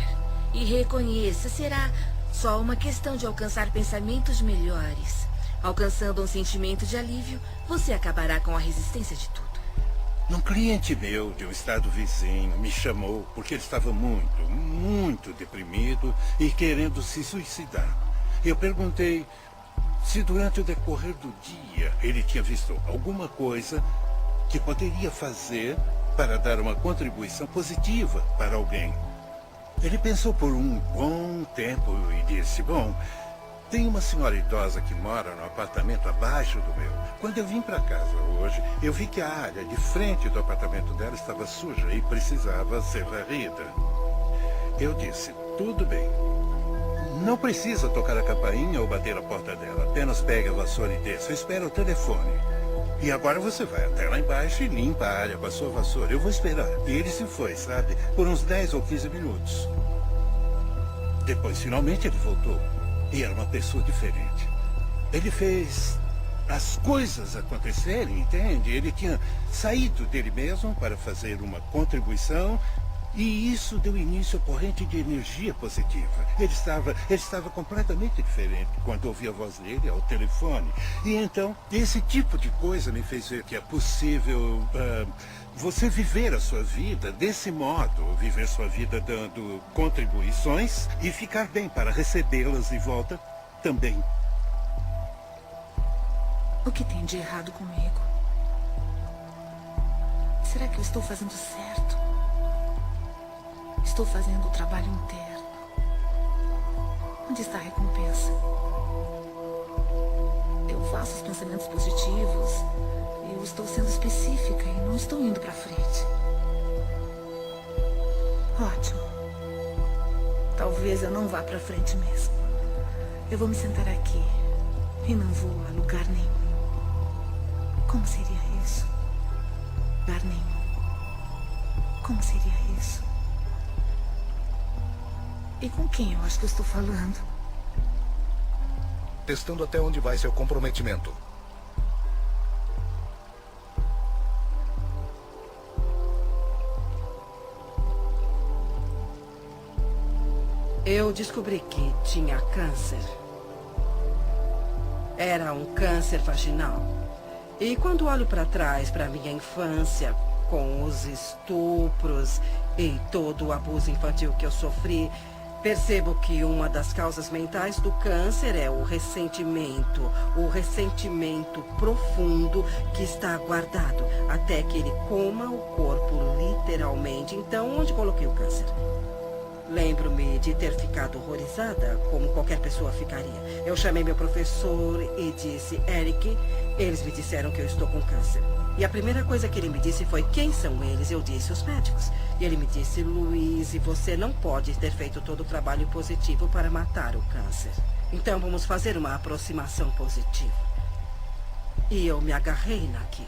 e reconheça, será só uma questão de alcançar pensamentos melhores. Alcançando um sentimento de alívio, você acabará com a resistência de tudo. Um cliente meu de um estado vizinho me chamou porque ele estava muito deprimido e querendo se suicidar. Eu perguntei se durante o decorrer do dia ele tinha visto alguma coisa que poderia fazer para dar uma contribuição positiva para alguém. Ele pensou por um bom tempo e disse, bom, tem uma senhora idosa que mora no apartamento abaixo do meu. Quando eu vim para casa hoje, eu vi que a área de frente do apartamento dela estava suja e precisava ser varrida. Eu disse, tudo bem. Não precisa tocar a campainha ou bater a porta dela. Apenas pegue a vassoura e desça. Espera o telefone. E agora você vai até lá embaixo e limpa a área com a sua vassoura. Eu vou esperar. E ele se foi, sabe? Por uns 10 ou 15 minutos. Depois, finalmente, ele voltou. E era uma pessoa diferente. Ele fez as coisas acontecerem, entende? Ele tinha saído dele mesmo para fazer uma contribuição e isso deu início à corrente de energia positiva. Ele estava completamente diferente quando ouvi a voz dele ao telefone. E então, esse tipo de coisa me fez ver que é possível você viver a sua vida desse modo, viver sua vida dando contribuições e ficar bem para recebê-las de volta também. O que tem de errado comigo? Será que eu estou fazendo certo? Estou fazendo o trabalho inteiro. Onde está a recompensa? Eu faço os pensamentos positivos. Eu estou sendo específica e não estou indo para frente. Ótimo. Talvez eu não vá para frente mesmo. Eu vou me sentar aqui e não vou a lugar nenhum. Como seria isso? Lugar nenhum. Como seria isso? E com quem eu acho que eu estou falando? Testando até onde vai seu comprometimento. Eu descobri que tinha câncer. Era um câncer vaginal. E quando olho para trás, para minha infância, com os estupros e todo o abuso infantil que eu sofri, percebo que uma das causas mentais do câncer é o ressentimento profundo que está guardado até que ele coma o corpo literalmente. Então, onde coloquei o câncer? Lembro-me de ter ficado horrorizada, como qualquer pessoa ficaria. Eu chamei meu professor e disse, Eric, eles me disseram que eu estou com câncer. E a primeira coisa que ele me disse foi, quem são eles? Eu disse, os médicos. E ele me disse, Louise, você não pode ter feito todo o trabalho positivo para matar o câncer. Então vamos fazer uma aproximação positiva. E eu me agarrei naquilo.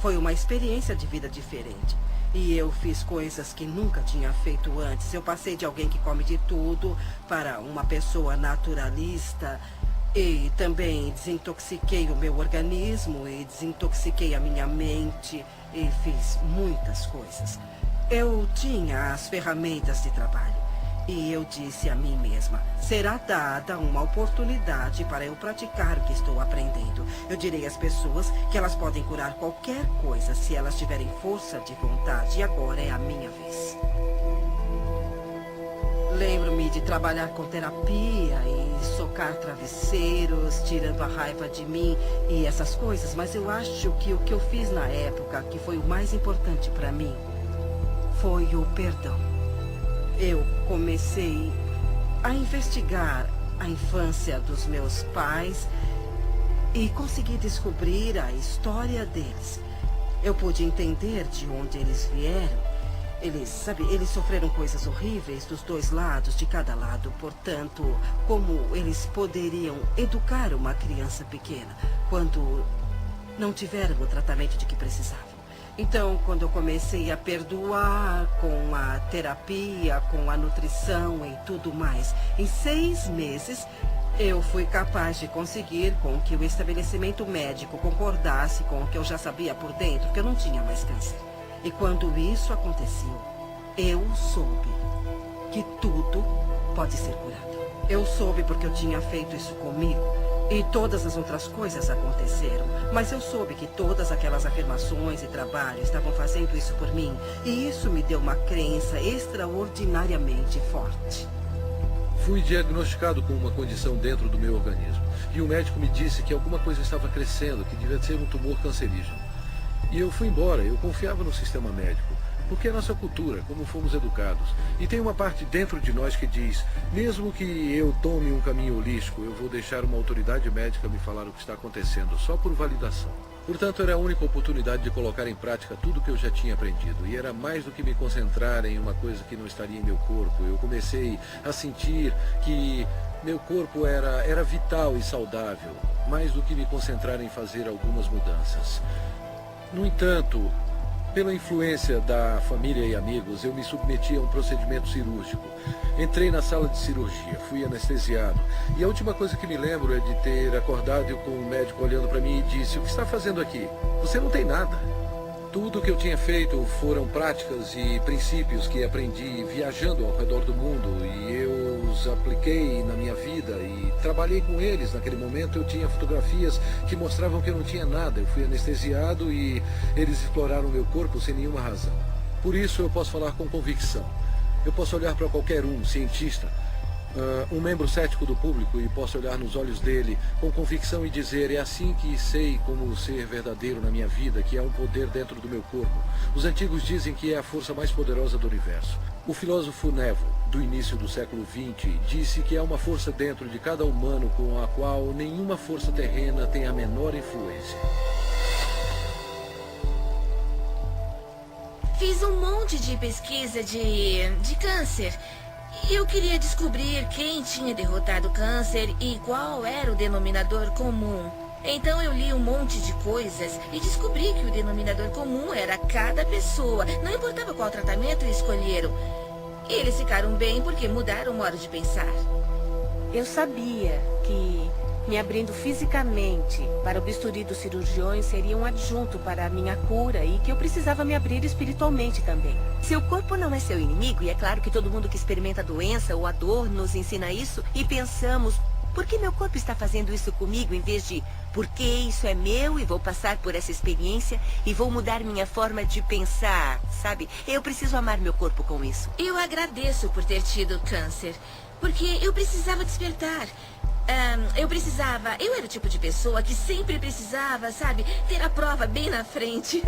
Foi uma experiência de vida diferente. E eu fiz coisas que nunca tinha feito antes. Eu passei de alguém que come de tudo para uma pessoa naturalista. E também desintoxiquei o meu organismo e desintoxiquei a minha mente. E fiz muitas coisas. Eu tinha as ferramentas de trabalho. E eu disse a mim mesma, será dada uma oportunidade para eu praticar o que estou aprendendo. Eu direi às pessoas que elas podem curar qualquer coisa se elas tiverem força de vontade. E agora é a minha vez. Lembro-me de trabalhar com terapia e socar travesseiros, tirando a raiva de mim e essas coisas. Mas eu acho que o que eu fiz na época, que foi o mais importante para mim, foi o perdão. Eu comecei a investigar a infância dos meus pais e consegui descobrir a história deles. Eu pude entender de onde eles vieram. Eles sofreram coisas horríveis dos dois lados, de cada lado. Portanto, como eles poderiam educar uma criança pequena quando não tiveram o tratamento de que precisavam? Então, quando eu comecei a perdoar com a terapia, com a nutrição e tudo mais, em 6 meses, eu fui capaz de conseguir com que o estabelecimento médico concordasse com o que eu já sabia por dentro, que eu não tinha mais câncer. E quando isso aconteceu, eu soube que tudo pode ser curado. Eu soube porque eu tinha feito isso comigo. E todas as outras coisas aconteceram. Mas eu soube que todas aquelas afirmações e trabalho estavam fazendo isso por mim. E isso me deu uma crença extraordinariamente forte. Fui diagnosticado com uma condição dentro do meu organismo. E o médico me disse que alguma coisa estava crescendo, que devia ser um tumor cancerígeno. E eu fui embora, eu confiava no sistema médico. Porque é nossa cultura, como fomos educados. E tem uma parte dentro de nós que diz, mesmo que eu tome um caminho holístico, eu vou deixar uma autoridade médica me falar o que está acontecendo, só por validação. Portanto, era a única oportunidade de colocar em prática tudo o que eu já tinha aprendido. E era mais do que me concentrar em uma coisa que não estaria em meu corpo. Eu comecei a sentir que meu corpo era vital e saudável, mais do que me concentrar em fazer algumas mudanças. No entanto, pela influência da família e amigos, eu me submeti a um procedimento cirúrgico. Entrei na sala de cirurgia, fui anestesiado. E a última coisa que me lembro é de ter acordado com o médico olhando para mim e disse, o que está fazendo aqui? Você não tem nada. Tudo o que eu tinha feito foram práticas e princípios que aprendi viajando ao redor do mundo. E eu os apliquei na minha vida e trabalhei com eles. Naquele momento eu tinha fotografias que mostravam que eu não tinha nada. Eu fui anestesiado e eles exploraram o meu corpo sem nenhuma razão. Por isso eu posso falar com convicção. Eu posso olhar para qualquer cientista, Um membro cético do público, e posso olhar nos olhos dele com convicção e dizer: é assim que sei como ser verdadeiro na minha vida, que é um poder dentro do meu corpo. Os antigos dizem que é a força mais poderosa do universo. O filósofo Neville, do início do século XX, disse que há uma força dentro de cada humano com a qual nenhuma força terrena tem a menor influência. Fiz um monte de pesquisa de câncer. Eu queria descobrir quem tinha derrotado o câncer e qual era o denominador comum. Então eu li um monte de coisas e descobri que o denominador comum era cada pessoa. Não importava qual tratamento escolheram. Eles ficaram bem porque mudaram o modo de pensar. Eu sabia que me abrindo fisicamente para o bisturi dos cirurgiões seria um adjunto para a minha cura e que eu precisava me abrir espiritualmente também. Seu corpo não é seu inimigo e é claro que todo mundo que experimenta a doença ou a dor nos ensina isso e pensamos, por que meu corpo está fazendo isso comigo em vez de porque isso é meu e vou passar por essa experiência e vou mudar minha forma de pensar, sabe? Eu preciso amar meu corpo com isso. Eu agradeço por ter tido câncer, porque eu precisava despertar. Eu era o tipo de pessoa que sempre precisava, sabe, ter a prova bem na frente.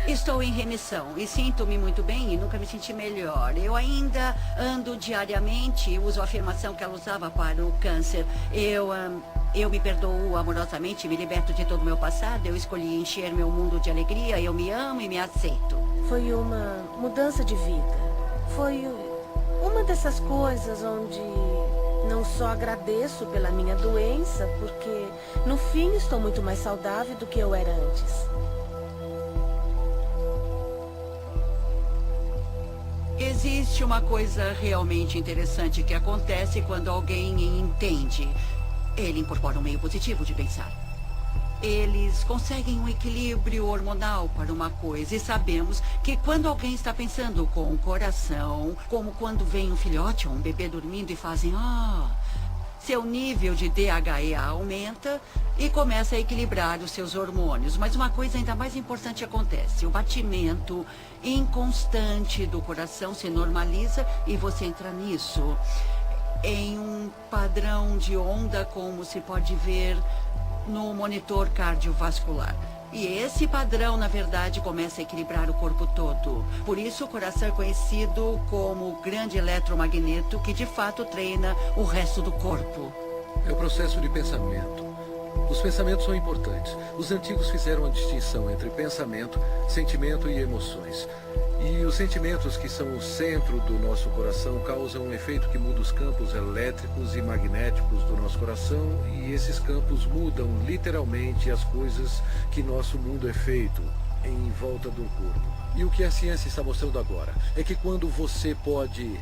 Estou em remissão e sinto-me muito bem e nunca me senti melhor. Eu ainda ando diariamente, uso a afirmação que ela usava para o câncer. Eu me perdoo amorosamente, me liberto de todo o meu passado, eu escolhi encher meu mundo de alegria, eu me amo e me aceito. Foi uma mudança de vida. Foi uma dessas coisas onde não só agradeço pela minha doença, porque no fim estou muito mais saudável do que eu era antes. Existe uma coisa realmente interessante que acontece quando alguém entende. Ele incorpora um meio positivo de pensar. Eles conseguem um equilíbrio hormonal para uma coisa e sabemos que quando alguém está pensando com o coração, como quando vem um filhote ou um bebê dormindo e fazem seu nível de DHEA aumenta e começa a equilibrar os seus hormônios. Mas uma coisa ainda mais importante acontece. O batimento inconstante do coração se normaliza e você entra nisso em um padrão de onda, como se pode ver no monitor cardiovascular. E esse padrão, na verdade, começa a equilibrar o corpo todo. Por isso, o coração é conhecido como o grande eletromagneto que, de fato, treina o resto do corpo. É o processo de pensamento. Os pensamentos são importantes. Os antigos fizeram a distinção entre pensamento, sentimento e emoções. E os sentimentos, que são o centro do nosso coração, causam um efeito que muda os campos elétricos e magnéticos do nosso coração, e esses campos mudam literalmente as coisas que nosso mundo é feito em volta do corpo. E o que a ciência está mostrando agora é que quando você pode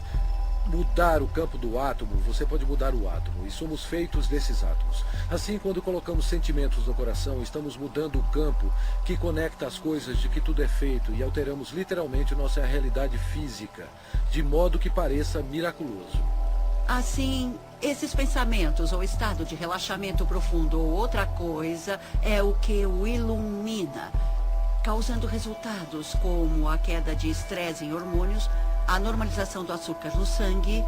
mudar o campo do átomo, você pode mudar o átomo, e somos feitos desses átomos. Assim, quando colocamos sentimentos no coração, estamos mudando o campo que conecta as coisas de que tudo é feito e alteramos literalmente nossa realidade física, de modo que pareça miraculoso. Assim, esses pensamentos ou estado de relaxamento profundo ou outra coisa é o que o ilumina, causando resultados como a queda de estresse em hormônios, a normalização do açúcar no sangue,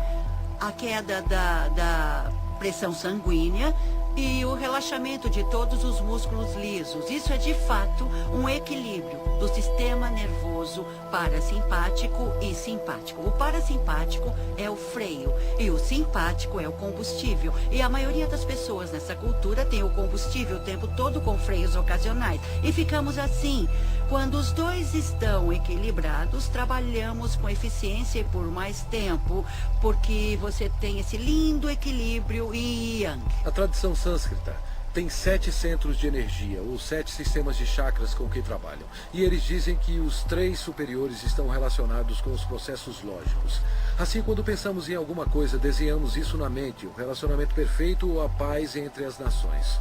a queda da pressão sanguínea e o relaxamento de todos os músculos lisos. Isso é, de fato, um equilíbrio do sistema nervoso parasimpático e simpático. O parasimpático é o freio e o simpático é o combustível. E a maioria das pessoas nessa cultura tem o combustível o tempo todo com freios ocasionais. E ficamos assim. Quando os dois estão equilibrados, trabalhamos com eficiência e por mais tempo, porque você tem esse lindo equilíbrio yang. A tradição sânscrita tem 7 centros de energia, ou 7 sistemas de chakras com que trabalham. E eles dizem que os 3 superiores estão relacionados com os processos lógicos. Assim, quando pensamos em alguma coisa, desenhamos isso na mente, o relacionamento perfeito ou a paz entre as nações.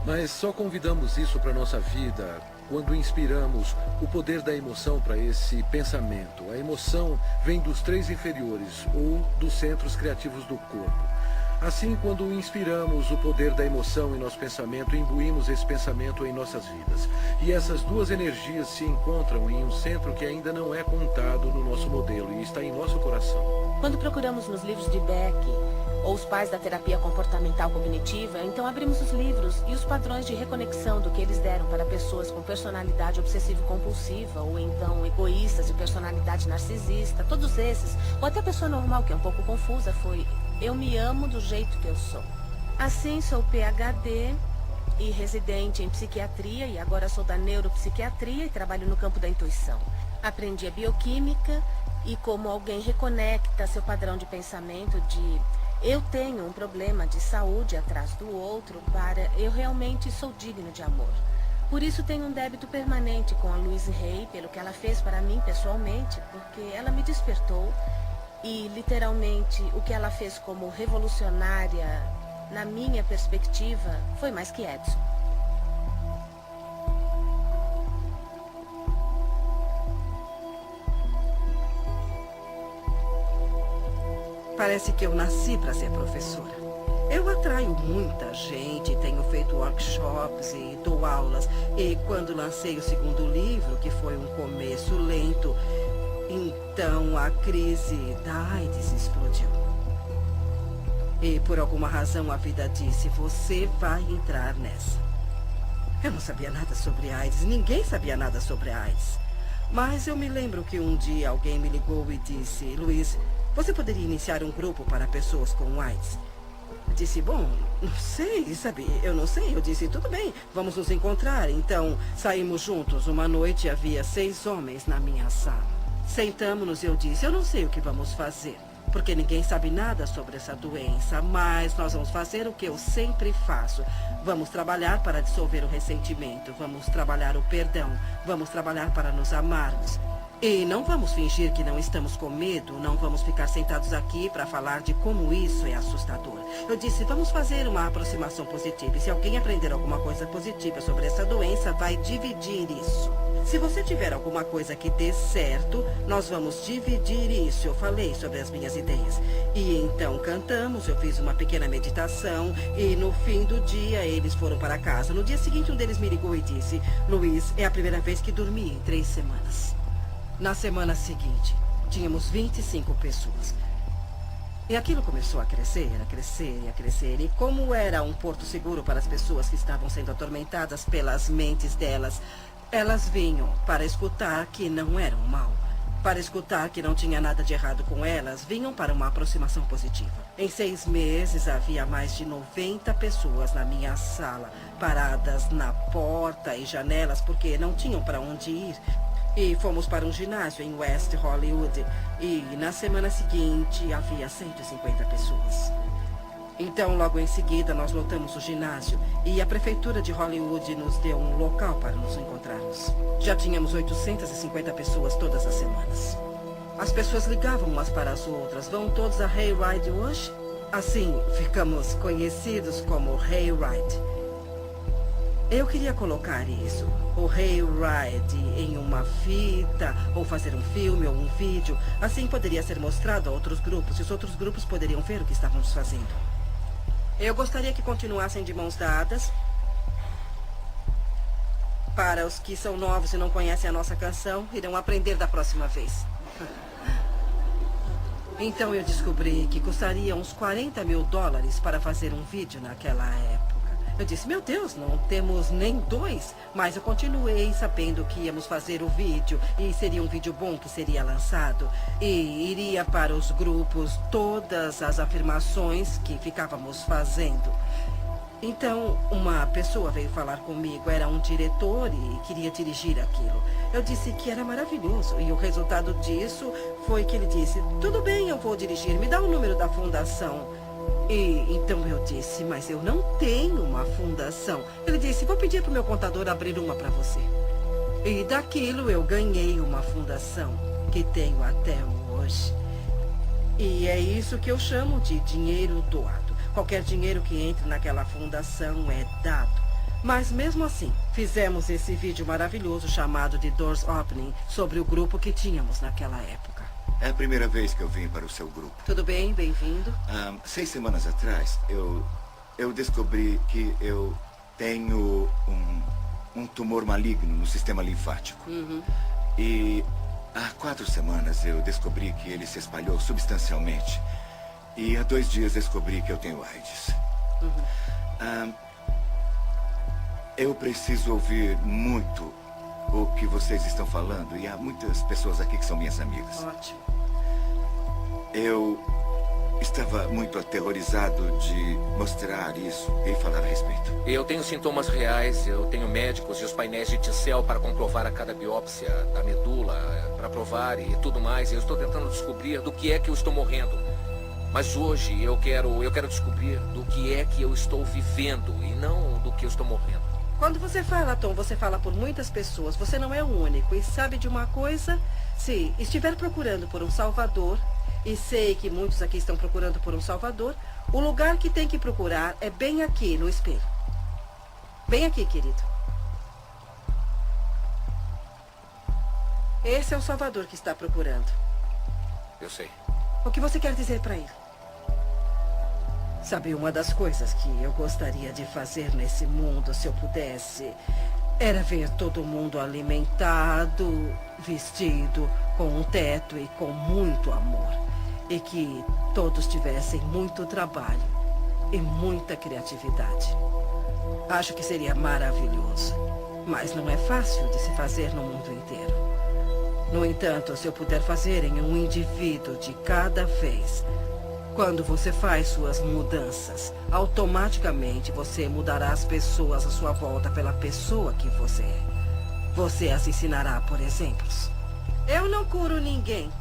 Mas só convidamos isso para a nossa vida quando inspiramos o poder da emoção para esse pensamento. A emoção vem dos 3 inferiores, ou dos centros criativos do corpo. Assim, quando inspiramos o poder da emoção em nosso pensamento, imbuímos esse pensamento em nossas vidas. E essas duas energias se encontram em um centro que ainda não é contado no nosso modelo e está em nosso coração. Quando procuramos nos livros de Beck ou os pais da terapia comportamental cognitiva, então abrimos os livros e os padrões de reconexão do que eles deram para pessoas com personalidade obsessivo-compulsiva ou então egoístas de personalidade narcisista, todos esses, ou até pessoa normal que é um pouco confusa, foi: eu me amo do jeito que eu sou. Assim, sou PhD e residente em psiquiatria e agora sou da neuropsiquiatria e trabalho no campo da intuição. Aprendi a bioquímica e como alguém reconecta seu padrão de pensamento de eu tenho um problema de saúde atrás do outro para eu realmente sou digno de amor. Por isso tenho um débito permanente com a Louise Hay pelo que ela fez para mim pessoalmente, porque ela me despertou e literalmente o que ela fez como revolucionária, na minha perspectiva, foi mais que Edson. Parece que eu nasci para ser professora. Eu atraio muita gente, tenho feito workshops e dou aulas. E quando lancei o segundo livro, que foi um começo lento, então a crise da AIDS explodiu. E por alguma razão a vida disse: você vai entrar nessa. Eu não sabia nada sobre AIDS, ninguém sabia nada sobre AIDS. Mas eu me lembro que um dia alguém me ligou e disse: Luiz, você poderia iniciar um grupo para pessoas com AIDS? Eu disse: bom, não sei, sabe? Eu não sei. Eu disse: tudo bem, vamos nos encontrar. Então, saímos juntos. Uma noite havia 6 homens na minha sala. Sentamos-nos e eu disse: eu não sei o que vamos fazer, porque ninguém sabe nada sobre essa doença, mas nós vamos fazer o que eu sempre faço. Vamos trabalhar para dissolver o ressentimento, vamos trabalhar o perdão, vamos trabalhar para nos amarmos. E não vamos fingir que não estamos com medo, não vamos ficar sentados aqui para falar de como isso é assustador. Eu disse: vamos fazer uma aproximação positiva. E se alguém aprender alguma coisa positiva sobre essa doença, vai dividir isso. Se você tiver alguma coisa que dê certo, nós vamos dividir isso. Eu falei sobre as minhas ideias. E então cantamos, eu fiz uma pequena meditação e no fim do dia eles foram para casa. No dia seguinte um deles me ligou e disse: Luiz, é a primeira vez que dormi em 3 semanas. Na semana seguinte, tínhamos 25 pessoas. E aquilo começou a crescer, a crescer e a crescer. E como era um porto seguro para as pessoas que estavam sendo atormentadas pelas mentes delas, elas vinham para escutar que não eram mal, para escutar que não tinha nada de errado com elas, vinham para uma aproximação positiva. Em 6 meses, havia mais de 90 pessoas na minha sala, paradas na porta e janelas, porque não tinham para onde ir. E fomos para um ginásio em West Hollywood. E na semana seguinte havia 150 pessoas. Então, logo em seguida, nós lotamos o ginásio. E a prefeitura de Hollywood nos deu um local para nos encontrarmos. Já tínhamos 850 pessoas todas as semanas. As pessoas ligavam umas para as outras: vão todos a Hayride hoje? Assim, ficamos conhecidos como Hayride. Eu queria colocar isso, o Hayride, em uma fita, ou fazer um filme ou um vídeo. Assim poderia ser mostrado a outros grupos, e os outros grupos poderiam ver o que estávamos fazendo. Eu gostaria que continuassem de mãos dadas. Para os que são novos e não conhecem a nossa canção, irão aprender da próxima vez. Então eu descobri que custaria uns $40 mil para fazer um vídeo naquela época. Eu disse: meu Deus, não temos nem 2. Mas eu continuei sabendo que íamos fazer o vídeo e seria um vídeo bom que seria lançado. E iria para os grupos todas as afirmações que ficávamos fazendo. Então, uma pessoa veio falar comigo, era um diretor e queria dirigir aquilo. Eu disse que era maravilhoso e o resultado disso foi que ele disse: tudo bem, eu vou dirigir, me dá o número da fundação. E então eu disse: mas eu não tenho uma fundação. Ele disse: vou pedir para o meu contador abrir uma para você. E daquilo eu ganhei uma fundação que tenho até hoje. E é isso que eu chamo de dinheiro doado. Qualquer dinheiro que entre naquela fundação é dado. Mas mesmo assim, fizemos esse vídeo maravilhoso chamado de Doors Opening sobre o grupo que tínhamos naquela época. É a primeira vez que eu vim para o seu grupo. Tudo bem, bem-vindo. 6 semanas atrás, eu descobri que eu tenho um tumor maligno no sistema linfático. E há 4 semanas eu descobri que ele se espalhou substancialmente. E há 2 dias descobri que eu tenho AIDS. Eu preciso ouvir muito o que vocês estão falando. E há muitas pessoas aqui que são minhas amigas. Ótimo. Eu estava muito aterrorizado de mostrar isso e falar a respeito. Eu tenho sintomas reais, eu tenho médicos e os painéis de T-cell para comprovar a cada biópsia da medula, para provar e tudo mais. Eu estou tentando descobrir do que é que eu estou morrendo. Mas hoje eu quero descobrir do que é que eu estou vivendo e não do que eu estou morrendo. Quando você fala, Tom, você fala por muitas pessoas. Você não é o único. E sabe de uma coisa? Se estiver procurando por um salvador, e sei que muitos aqui estão procurando por um salvador, o lugar que tem que procurar é bem aqui, no espelho. Bem aqui, querido. Esse é o salvador que está procurando. Eu sei. O que você quer dizer para ele? Sabe, uma das coisas que eu gostaria de fazer nesse mundo, se eu pudesse, era ver todo mundo alimentado, vestido, com um teto e com muito amor. E que todos tivessem muito trabalho e muita criatividade. Acho que seria maravilhoso, mas não é fácil de se fazer no mundo inteiro. No entanto, se eu puder fazer em um indivíduo de cada vez, quando você faz suas mudanças, automaticamente você mudará as pessoas à sua volta pela pessoa que você é. Você as ensinará por exemplos. Eu não curo ninguém.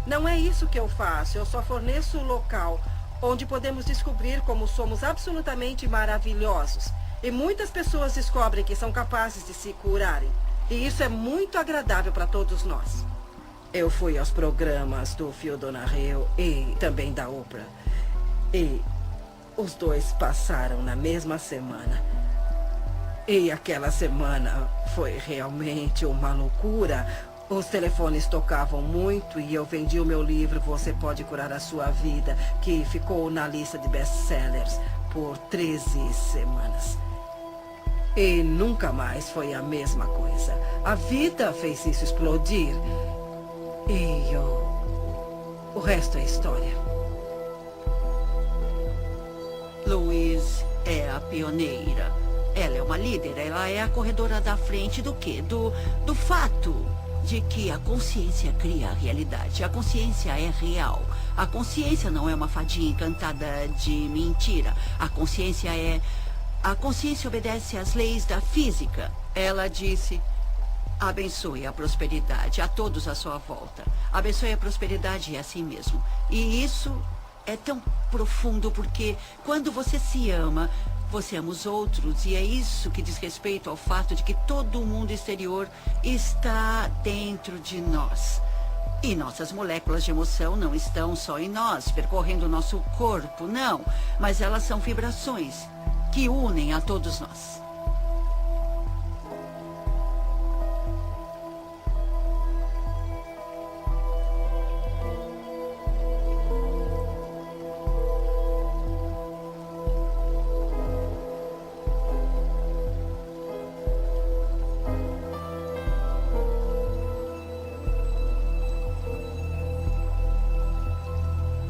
Não é isso que eu faço. Eu só forneço o local onde podemos descobrir como somos absolutamente maravilhosos. E muitas pessoas descobrem que são capazes de se curarem. E isso é muito agradável para todos nós. Eu fui aos programas do Phil Donahue e também da Oprah. E os dois passaram na mesma semana. E aquela semana foi realmente uma loucura. Os telefones tocavam muito e eu vendi o meu livro Você Pode Curar a Sua Vida, que ficou na lista de best-sellers por 13 semanas. E nunca mais foi a mesma coisa. A vida fez isso explodir. E o resto é história. Louise é a pioneira. Ela é uma líder, ela é a corredora da frente do quê? Do fato de que a consciência cria a realidade. A consciência é real. A consciência não é uma fadinha encantada de mentira. A consciência obedece às leis da física. Ela disse: abençoe a prosperidade a todos à sua volta. Abençoe a prosperidade a si mesmo. E isso é tão profundo porque quando você se ama, você ama os outros. E é isso que diz respeito ao fato de que todo o mundo exterior está dentro de nós. E nossas moléculas de emoção não estão só em nós, percorrendo o nosso corpo, não. Mas elas são vibrações que unem a todos nós.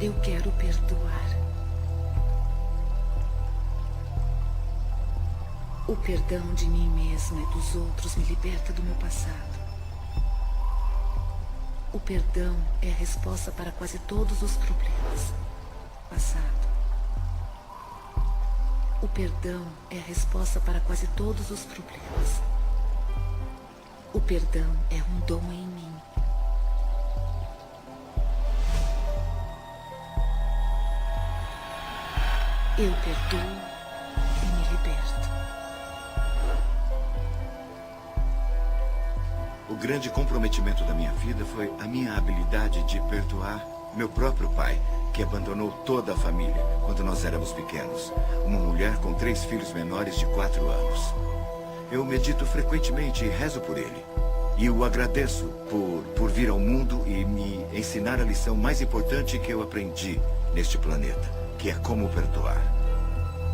Eu quero perdoar. O perdão de mim mesma e dos outros me liberta do meu passado. O perdão é a resposta para quase todos os problemas. Passado. O perdão é a resposta para quase todos os problemas. O perdão é um dom em mim. Eu perdoo e me liberto. O grande comprometimento da minha vida foi a minha habilidade de perdoar meu próprio pai, que abandonou toda a família quando nós éramos pequenos. Uma mulher com 3 filhos menores de 4 anos. Eu medito frequentemente e rezo por ele. E o agradeço por vir ao mundo e me ensinar a lição mais importante que eu aprendi neste planeta, que é como perdoar.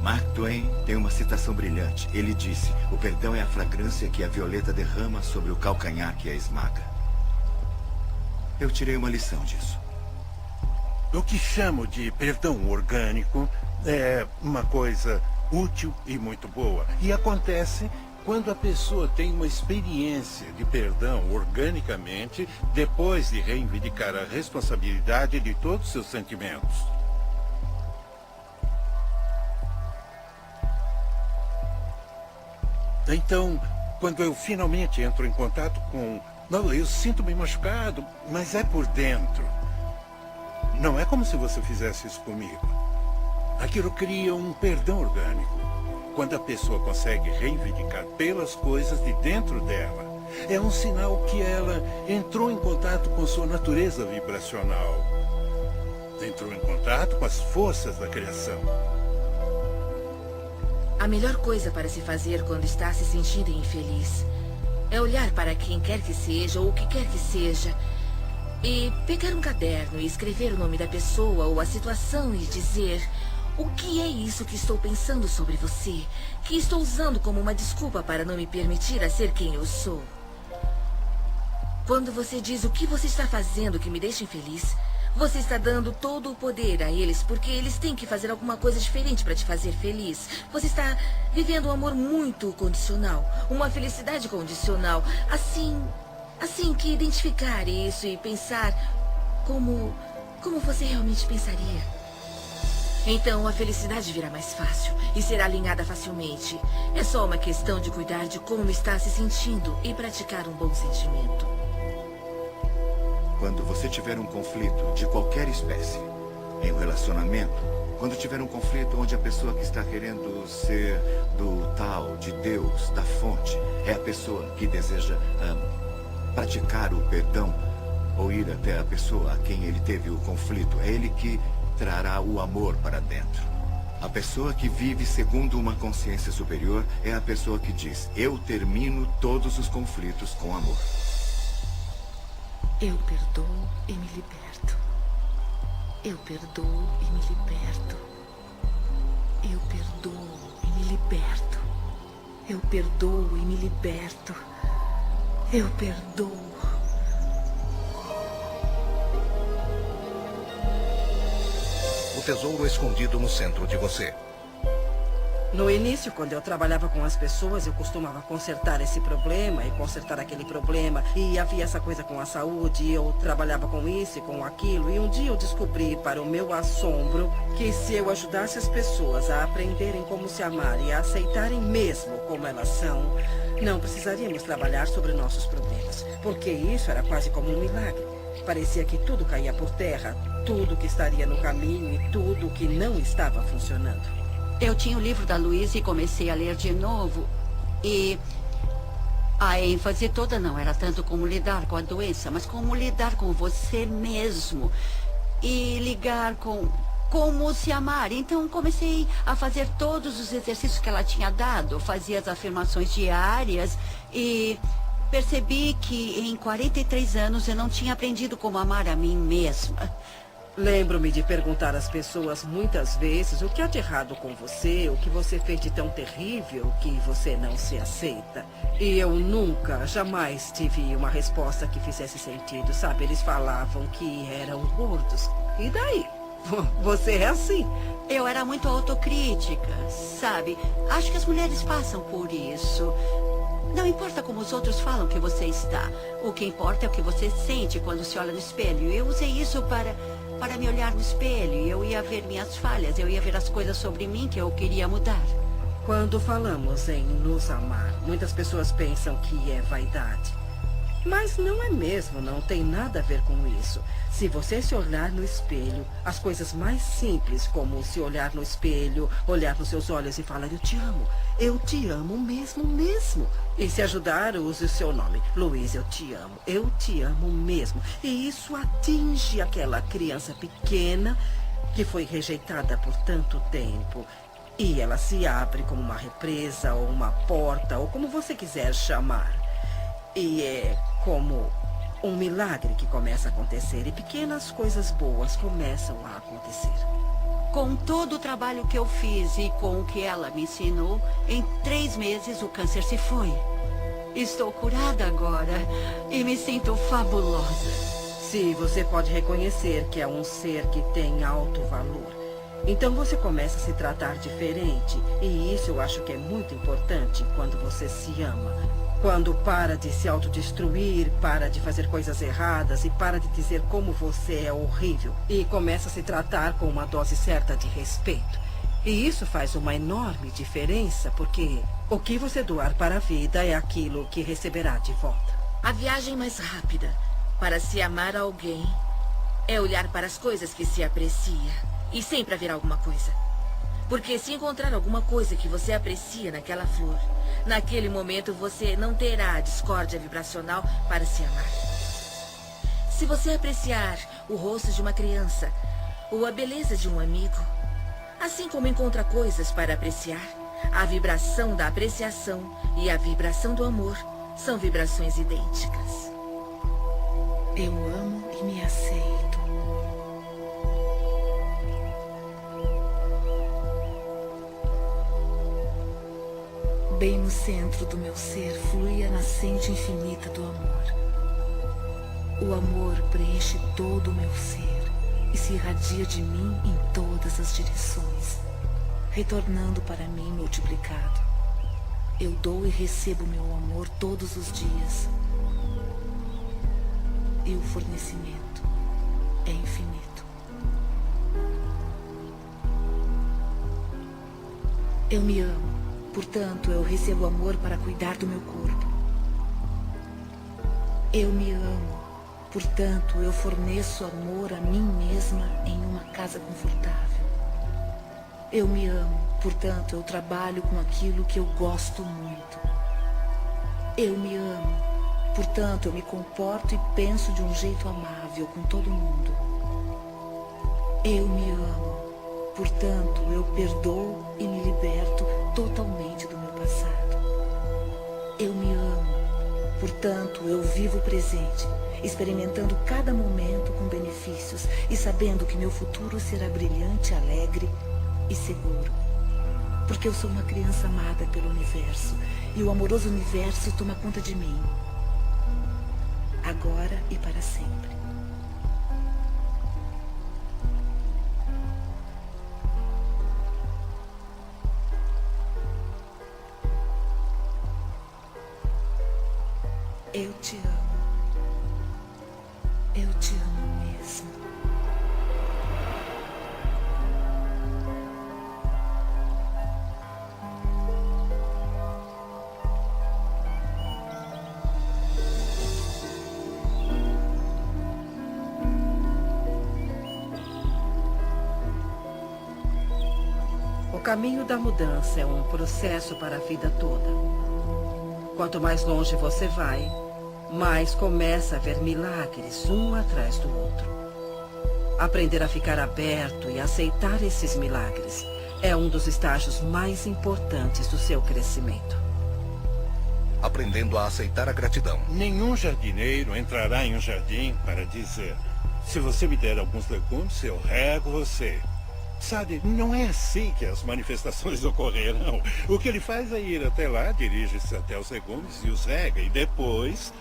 Mark Twain tem uma citação brilhante. Ele disse: o perdão é a fragrância que a violeta derrama sobre o calcanhar que a esmaga. Eu tirei uma lição disso. O que chamo de perdão orgânico é uma coisa útil e muito boa. E acontece quando a pessoa tem uma experiência de perdão organicamente, depois de reivindicar a responsabilidade de todos os seus sentimentos. Então, quando eu finalmente entro em contato com... Não, eu sinto-me machucado, mas é por dentro. Não é como se você fizesse isso comigo. Aquilo cria um perdão orgânico. Quando a pessoa consegue reivindicar pelas coisas de dentro dela, é um sinal que ela entrou em contato com sua natureza vibracional. Entrou em contato com as forças da criação. A melhor coisa para se fazer quando está se sentindo infeliz é olhar para quem quer que seja ou o que quer que seja e pegar um caderno e escrever o nome da pessoa ou a situação e dizer: o que é isso que estou pensando sobre você, que estou usando como uma desculpa para não me permitir a ser quem eu sou? Quando você diz o que você está fazendo que me deixa infeliz, você está dando todo o poder a eles, porque eles têm que fazer alguma coisa diferente para te fazer feliz. Você está vivendo um amor muito condicional, uma felicidade condicional. Assim que identificar isso e pensar como você realmente pensaria. Então a felicidade virá mais fácil e será alinhada facilmente. É só uma questão de cuidar de como está se sentindo e praticar um bom sentimento. Quando você tiver um conflito de qualquer espécie, em um relacionamento, quando tiver um conflito onde a pessoa que está querendo ser do tal, de Deus, da fonte, é a pessoa que deseja praticar o perdão ou ir até a pessoa a quem ele teve o conflito, é ele que trará o amor para dentro. A pessoa que vive segundo uma consciência superior é a pessoa que diz: eu termino todos os conflitos com amor. Eu perdoo e me liberto. Eu perdoo e me liberto. Eu perdoo e me liberto. Eu perdoo e me liberto. Eu perdoo. O tesouro escondido no centro de você. No início, quando eu trabalhava com as pessoas, eu costumava consertar esse problema e consertar aquele problema. E havia essa coisa com a saúde, e eu trabalhava com isso e com aquilo. E um dia eu descobri, para o meu assombro, que se eu ajudasse as pessoas a aprenderem como se amar e a aceitarem mesmo como elas são, não precisaríamos trabalhar sobre nossos problemas. Porque isso era quase como um milagre. Parecia que tudo caía por terra, tudo que estaria no caminho e tudo que não estava funcionando. Eu tinha o livro da Louise e comecei a ler de novo. E a ênfase toda não era tanto como lidar com a doença, mas como lidar com você mesmo. E ligar com como se amar. Então comecei a fazer todos os exercícios que ela tinha dado. Fazia as afirmações diárias e percebi que em 43 anos eu não tinha aprendido como amar a mim mesma. Lembro-me de perguntar às pessoas muitas vezes o que há de errado com você, o que você fez de tão terrível que você não se aceita. E eu nunca, jamais tive uma resposta que fizesse sentido, sabe? Eles falavam que eram gordos. E daí? Você é assim. Eu era muito autocrítica, sabe? Acho que as mulheres passam por isso. Não importa como os outros falam que você está. O que importa é o que você sente quando se olha no espelho. Eu usei isso para me olhar no espelho. Eu ia ver minhas falhas, eu ia ver as coisas sobre mim que eu queria mudar. Quando falamos em nos amar, muitas pessoas pensam que é vaidade. Mas não é mesmo, não tem nada a ver com isso. Se você se olhar no espelho, as coisas mais simples, como se olhar no espelho, olhar nos seus olhos e falar: eu te amo mesmo. E se ajudar, use o seu nome. Louise, eu te amo mesmo. E isso atinge aquela criança pequena que foi rejeitada por tanto tempo. E ela se abre como uma represa, ou uma porta, ou como você quiser chamar. E como um milagre que começa a acontecer e pequenas coisas boas começam a acontecer. Com todo o trabalho que eu fiz e com o que ela me ensinou, em 3 meses o câncer se foi. Estou curada agora e me sinto fabulosa. Se você pode reconhecer que é um ser que tem alto valor, então você começa a se tratar diferente. E isso eu acho que é muito importante quando você se ama. Quando para de se autodestruir, para de fazer coisas erradas e para de dizer como você é horrível. E começa a se tratar com uma dose certa de respeito. E isso faz uma enorme diferença, porque o que você doar para a vida é aquilo que receberá de volta. A viagem mais rápida para se amar alguém é olhar para as coisas que se aprecia. E sempre haverá alguma coisa. Porque se encontrar alguma coisa que você aprecia naquela flor, naquele momento você não terá a discórdia vibracional para se amar. Se você apreciar o rosto de uma criança ou a beleza de um amigo, assim como encontra coisas para apreciar, a vibração da apreciação e a vibração do amor são vibrações idênticas. Eu amo e me aceito. Bem no centro do meu ser flui a nascente infinita do amor. O amor preenche todo o meu ser e se irradia de mim em todas as direções, retornando para mim multiplicado. Eu dou e recebo meu amor todos os dias. E o fornecimento é infinito. Eu me amo. Portanto, eu recebo amor para cuidar do meu corpo. Eu me amo. Portanto, eu forneço amor a mim mesma em uma casa confortável. Eu me amo. Portanto, eu trabalho com aquilo que eu gosto muito. Eu me amo. Portanto, eu me comporto e penso de um jeito amável com todo mundo. Eu me amo. Portanto, eu perdoo e me liberto totalmente do meu passado. Eu me amo. Portanto, eu vivo o presente, experimentando cada momento com benefícios e sabendo que meu futuro será brilhante, alegre e seguro. Porque eu sou uma criança amada pelo universo e o amoroso universo toma conta de mim. Agora e para sempre. Eu te amo. Eu te amo mesmo. O caminho da mudança é um processo para a vida toda. Quanto mais longe você vai, mais começa a ver milagres um atrás do outro. Aprender a ficar aberto e aceitar esses milagres é um dos estágios mais importantes do seu crescimento. Aprendendo a aceitar a gratidão. Nenhum jardineiro entrará em um jardim para dizer: se você me der alguns legumes, eu rego você. Sabe, não é assim que as manifestações ocorrerão. O que ele faz é ir até lá, dirige-se até os legumes e os rega. E depois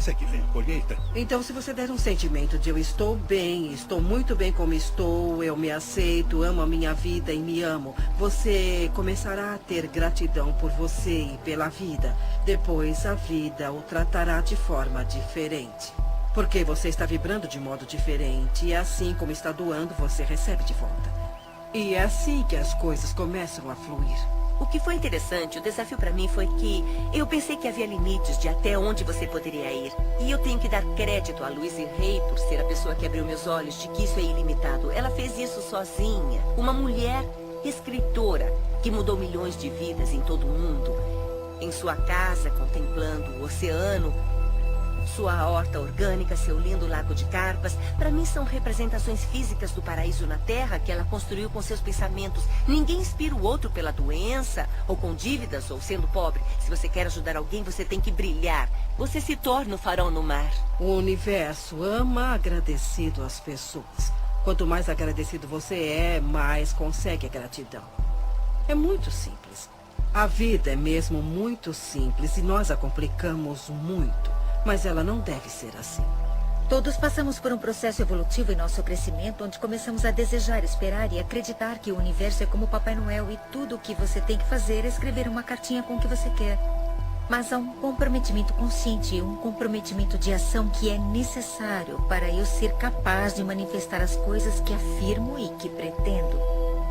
é que vem a colheita. Então, se você der um sentimento de eu estou bem, estou muito bem como estou, eu me aceito, amo a minha vida e me amo, você começará a ter gratidão por você e pela vida. Depois, a vida o tratará de forma diferente. Porque você está vibrando de modo diferente e assim como está doando, você recebe de volta. E é assim que as coisas começam a fluir. O que foi interessante, o desafio para mim foi que eu pensei que havia limites de até onde você poderia ir. E eu tenho que dar crédito a Louise Hay por ser a pessoa que abriu meus olhos de que isso é ilimitado. Ela fez isso sozinha. Uma mulher escritora que mudou milhões de vidas em todo o mundo. Em sua casa, contemplando o oceano. Sua horta orgânica, seu lindo lago de carpas, para mim são representações físicas do paraíso na Terra que ela construiu com seus pensamentos. Ninguém inspira o outro pela doença, ou com dívidas, ou sendo pobre. Se você quer ajudar alguém, você tem que brilhar. Você se torna o farol no mar. O universo ama agradecido às pessoas. Quanto mais agradecido você é, mais consegue a gratidão. É muito simples. A vida é mesmo muito simples e nós a complicamos muito. Mas ela não deve ser assim. Todos passamos por um processo evolutivo em nosso crescimento, onde começamos a desejar, esperar e acreditar que o universo é como Papai Noel e tudo o que você tem que fazer é escrever uma cartinha com o que você quer. Mas há um comprometimento consciente e um comprometimento de ação que é necessário para eu ser capaz de manifestar as coisas que afirmo e que pretendo.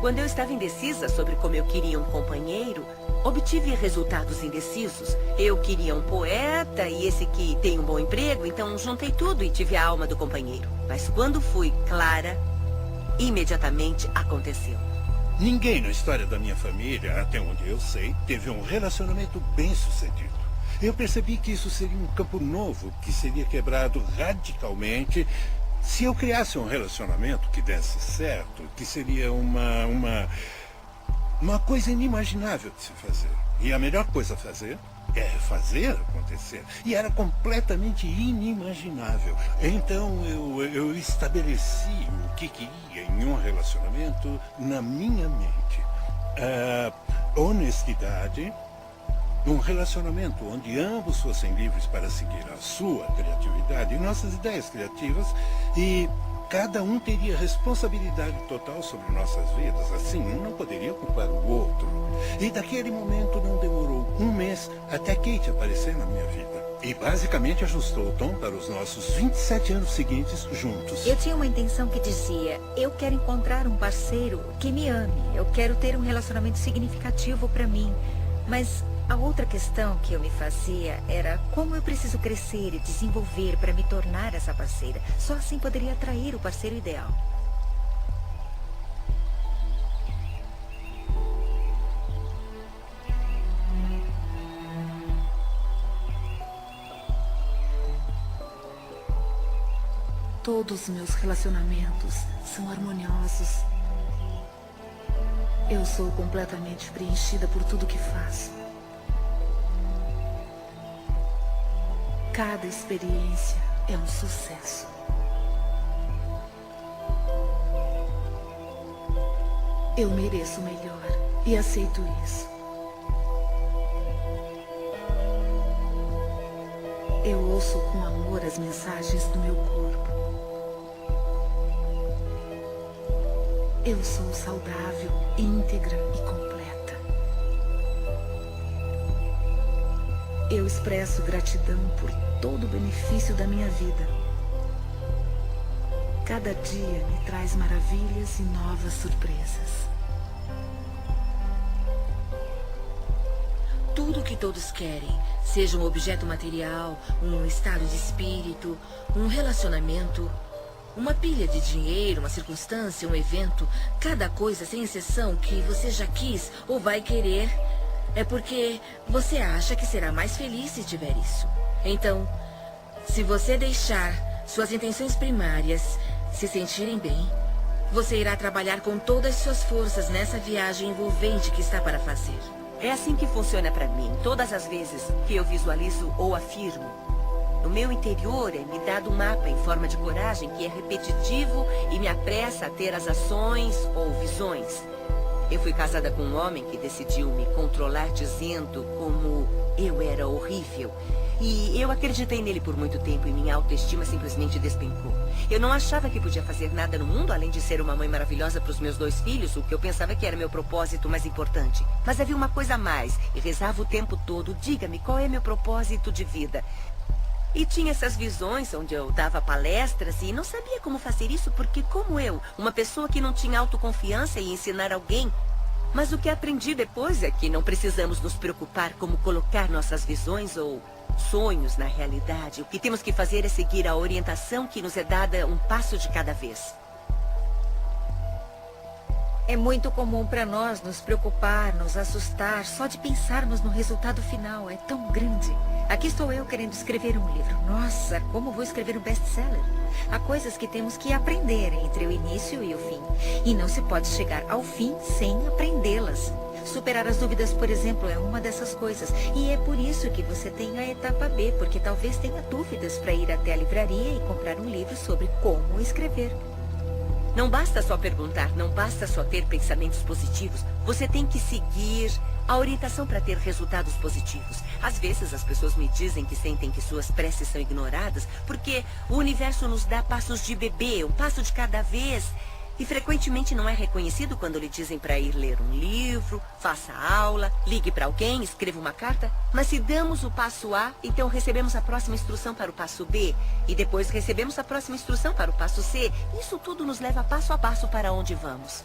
Quando eu estava indecisa sobre como eu queria um companheiro, obtive resultados indecisos. Eu queria um poeta e esse que tem um bom emprego, então juntei tudo e tive a alma do companheiro. Mas quando fui clara, imediatamente aconteceu. Ninguém na história da minha família, até onde eu sei, teve um relacionamento bem-sucedido. Eu percebi que isso seria um campo novo, que seria quebrado radicalmente se eu criasse um relacionamento que desse certo, que seria uma coisa inimaginável de se fazer. E a melhor coisa a fazer é fazer acontecer. E era completamente inimaginável. Então eu estabeleci o que queria em um relacionamento na minha mente. Honestidade, um relacionamento onde ambos fossem livres para seguir a sua criatividade e nossas ideias criativas, e cada um teria responsabilidade total sobre nossas vidas. Assim, um não poderia culpar o outro. E daquele momento não demorou um mês até Kate aparecer na minha vida. E basicamente ajustou o tom para os nossos 27 anos seguintes juntos. Eu tinha uma intenção que dizia: eu quero encontrar um parceiro que me ame. Eu quero ter um relacionamento significativo para mim. Mas a outra questão que eu me fazia era como eu preciso crescer e desenvolver para me tornar essa parceira. Só assim poderia atrair o parceiro ideal. Todos os meus relacionamentos são harmoniosos. Eu sou completamente preenchida por tudo que faço. Cada experiência é um sucesso. Eu mereço o melhor e aceito isso. Eu ouço com amor as mensagens do meu corpo. Eu sou saudável, íntegra e completa. Eu expresso gratidão por todo o benefício da minha vida. Cada dia me traz maravilhas e novas surpresas. Tudo o que todos querem, seja um objeto material, um estado de espírito, um relacionamento, uma pilha de dinheiro, uma circunstância, um evento, cada coisa, sem exceção, que você já quis ou vai querer, é porque você acha que será mais feliz se tiver isso. Então, se você deixar suas intenções primárias se sentirem bem, você irá trabalhar com todas as suas forças nessa viagem envolvente que está para fazer. É assim que funciona para mim, todas as vezes que eu visualizo ou afirmo. No meu interior é-me dado um mapa em forma de coragem que é repetitivo e me apressa a ter as ações ou visões. Eu fui casada com um homem que decidiu me controlar dizendo como eu era horrível. E eu acreditei nele por muito tempo e minha autoestima simplesmente despencou. Eu não achava que podia fazer nada no mundo além de ser uma mãe maravilhosa para os meus 2 filhos, o que eu pensava que era meu propósito mais importante. Mas havia uma coisa a mais e rezava o tempo todo: diga-me, qual é meu propósito de vida? E tinha essas visões onde eu dava palestras e não sabia como fazer isso porque, como eu, uma pessoa que não tinha autoconfiança, ia ensinar alguém. Mas o que aprendi depois é que não precisamos nos preocupar como colocar nossas visões ou sonhos na realidade. O que temos que fazer é seguir a orientação que nos é dada um passo de cada vez. É muito comum para nós nos preocupar, nos assustar, só de pensarmos no resultado final. É tão grande. Aqui estou eu querendo escrever um livro. Nossa, como vou escrever um best-seller? Há coisas que temos que aprender entre o início e o fim. E não se pode chegar ao fim sem aprendê-las. Superar as dúvidas, por exemplo, é uma dessas coisas. E é por isso que você tem a etapa B, porque talvez tenha dúvidas para ir até a livraria e comprar um livro sobre como escrever. Não basta só perguntar, não basta só ter pensamentos positivos. Você tem que seguir a orientação para ter resultados positivos. Às vezes as pessoas me dizem que sentem que suas preces são ignoradas porque o universo nos dá passos de bebê, um passo de cada vez. E frequentemente não é reconhecido quando lhe dizem para ir ler um livro, faça aula, ligue para alguém, escreva uma carta. Mas se damos o passo A, então recebemos a próxima instrução para o passo B. E depois recebemos a próxima instrução para o passo C. Isso tudo nos leva passo a passo para onde vamos.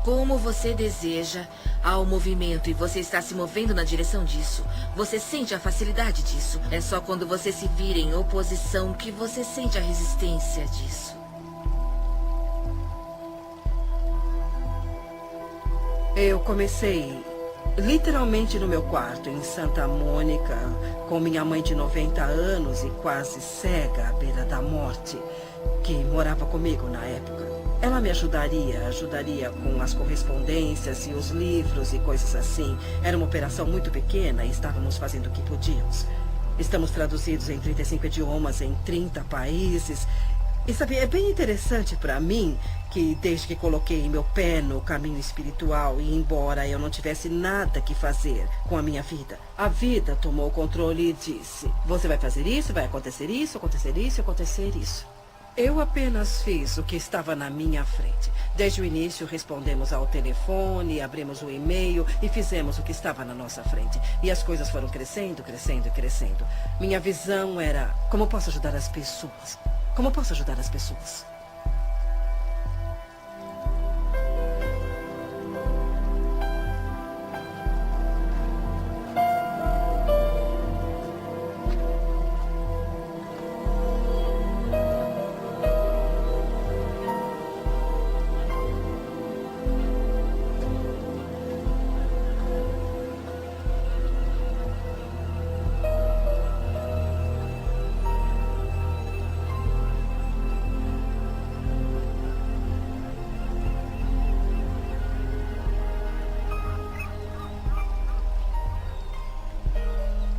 Como você deseja, há um movimento e você está se movendo na direção disso. Você sente a facilidade disso. É só quando você se vira em oposição que você sente a resistência disso. Eu comecei literalmente no meu quarto, em Santa Mônica, com minha mãe de 90 anos e quase cega à beira da morte, que morava comigo na época. Ela me ajudaria com as correspondências e os livros e coisas assim. Era uma operação muito pequena e estávamos fazendo o que podíamos. Estamos traduzidos em 35 idiomas, em 30 países. E sabe, é bem interessante para mim que desde que coloquei meu pé no caminho espiritual e embora eu não tivesse nada que fazer com a minha vida, a vida tomou o controle e disse: você vai fazer isso, vai acontecer isso, acontecer isso, acontecer isso. Eu apenas fiz o que estava na minha frente. Desde o início respondemos ao telefone, abrimos o e-mail e fizemos o que estava na nossa frente. E as coisas foram crescendo, crescendo e crescendo. Minha visão era: como posso ajudar as pessoas? Como posso ajudar as pessoas?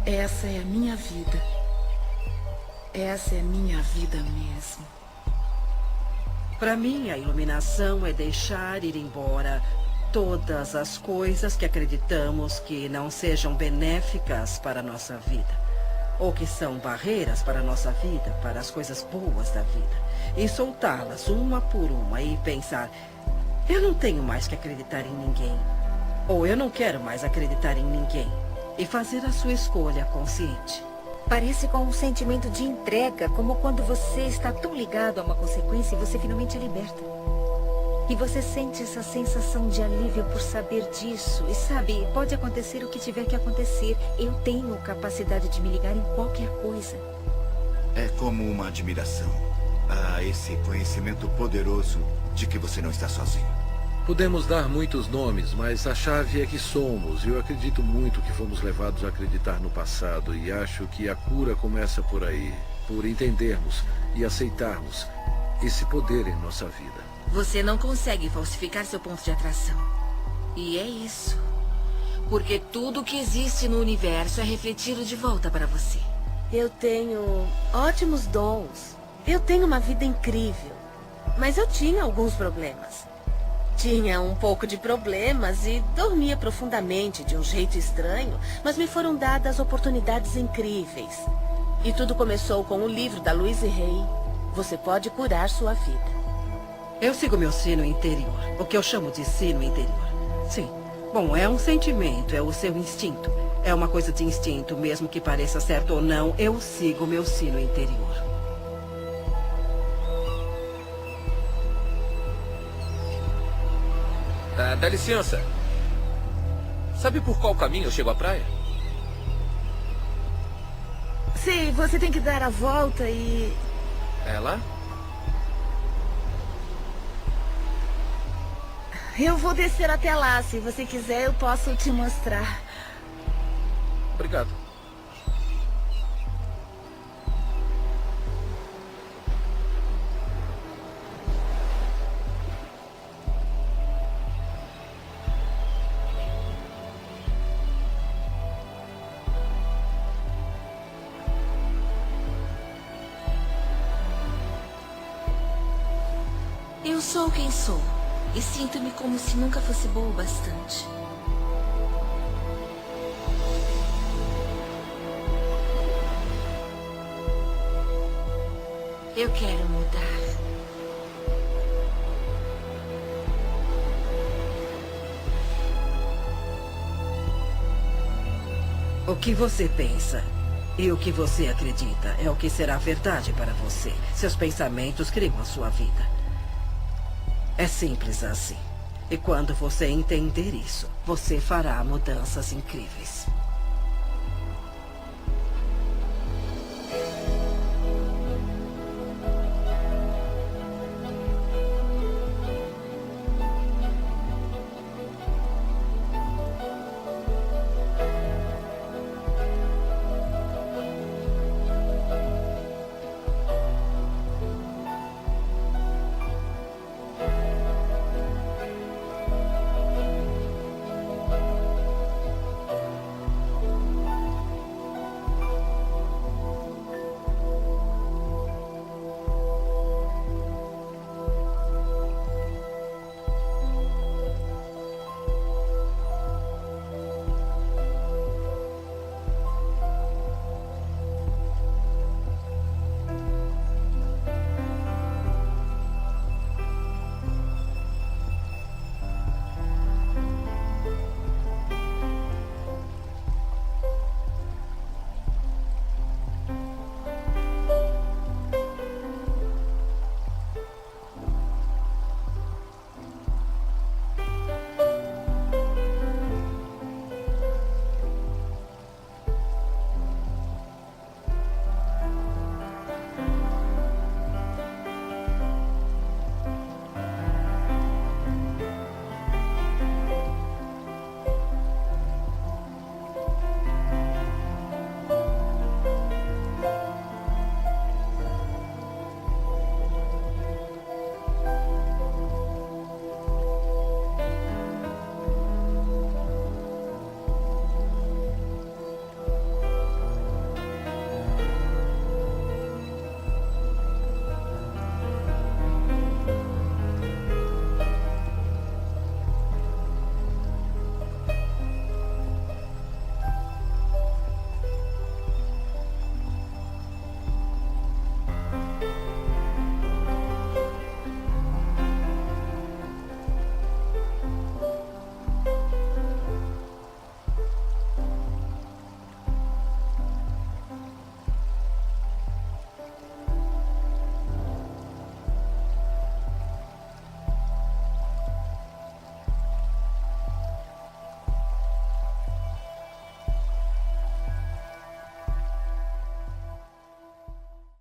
Essa é a minha vida. Essa é a minha vida mesmo. Para mim, a iluminação é deixar ir embora todas as coisas que acreditamos que não sejam benéficas para a nossa vida, ou que são barreiras para a nossa vida, para as coisas boas da vida, e soltá-las uma por uma e pensar: eu não tenho mais que acreditar em ninguém, ou eu não quero mais acreditar em ninguém. E fazer a sua escolha consciente. Parece com um sentimento de entrega, como quando você está tão ligado a uma consequência e você finalmente é liberta. E você sente essa sensação de alívio por saber disso. E sabe, pode acontecer o que tiver que acontecer. Eu tenho capacidade de me ligar em qualquer coisa. É como uma admiração a esse conhecimento poderoso de que você não está sozinho. Podemos dar muitos nomes, mas a chave é que somos. Eu acredito muito que fomos levados a acreditar no passado e acho que a cura começa por aí, por entendermos e aceitarmos esse poder em nossa vida. Você não consegue falsificar seu ponto de atração. E é isso. Porque tudo que existe no universo é refletido de volta para você. Eu tenho ótimos dons. Eu tenho uma vida incrível. Mas eu tinha alguns problemas. Tinha um pouco de problemas e dormia profundamente de um jeito estranho, mas me foram dadas oportunidades incríveis. E tudo começou com o livro da Louise Hay, Você Pode Curar Sua Vida. Eu sigo meu sino interior, o que eu chamo de sino interior. Sim. Bom, é um sentimento, é o seu instinto. É uma coisa de instinto, mesmo que pareça certo ou não, eu sigo meu sino interior. Dá licença. Sabe por qual caminho eu chego à praia? Sim, você tem que dar a volta e... É lá? Eu vou descer até lá. Se você quiser, eu posso te mostrar. Obrigado. Eu sou quem sou. E sinto-me como se nunca fosse boa o bastante. Eu quero mudar. O que você pensa e o que você acredita é o que será verdade para você. Seus pensamentos criam a sua vida. É simples assim. E quando você entender isso, você fará mudanças incríveis.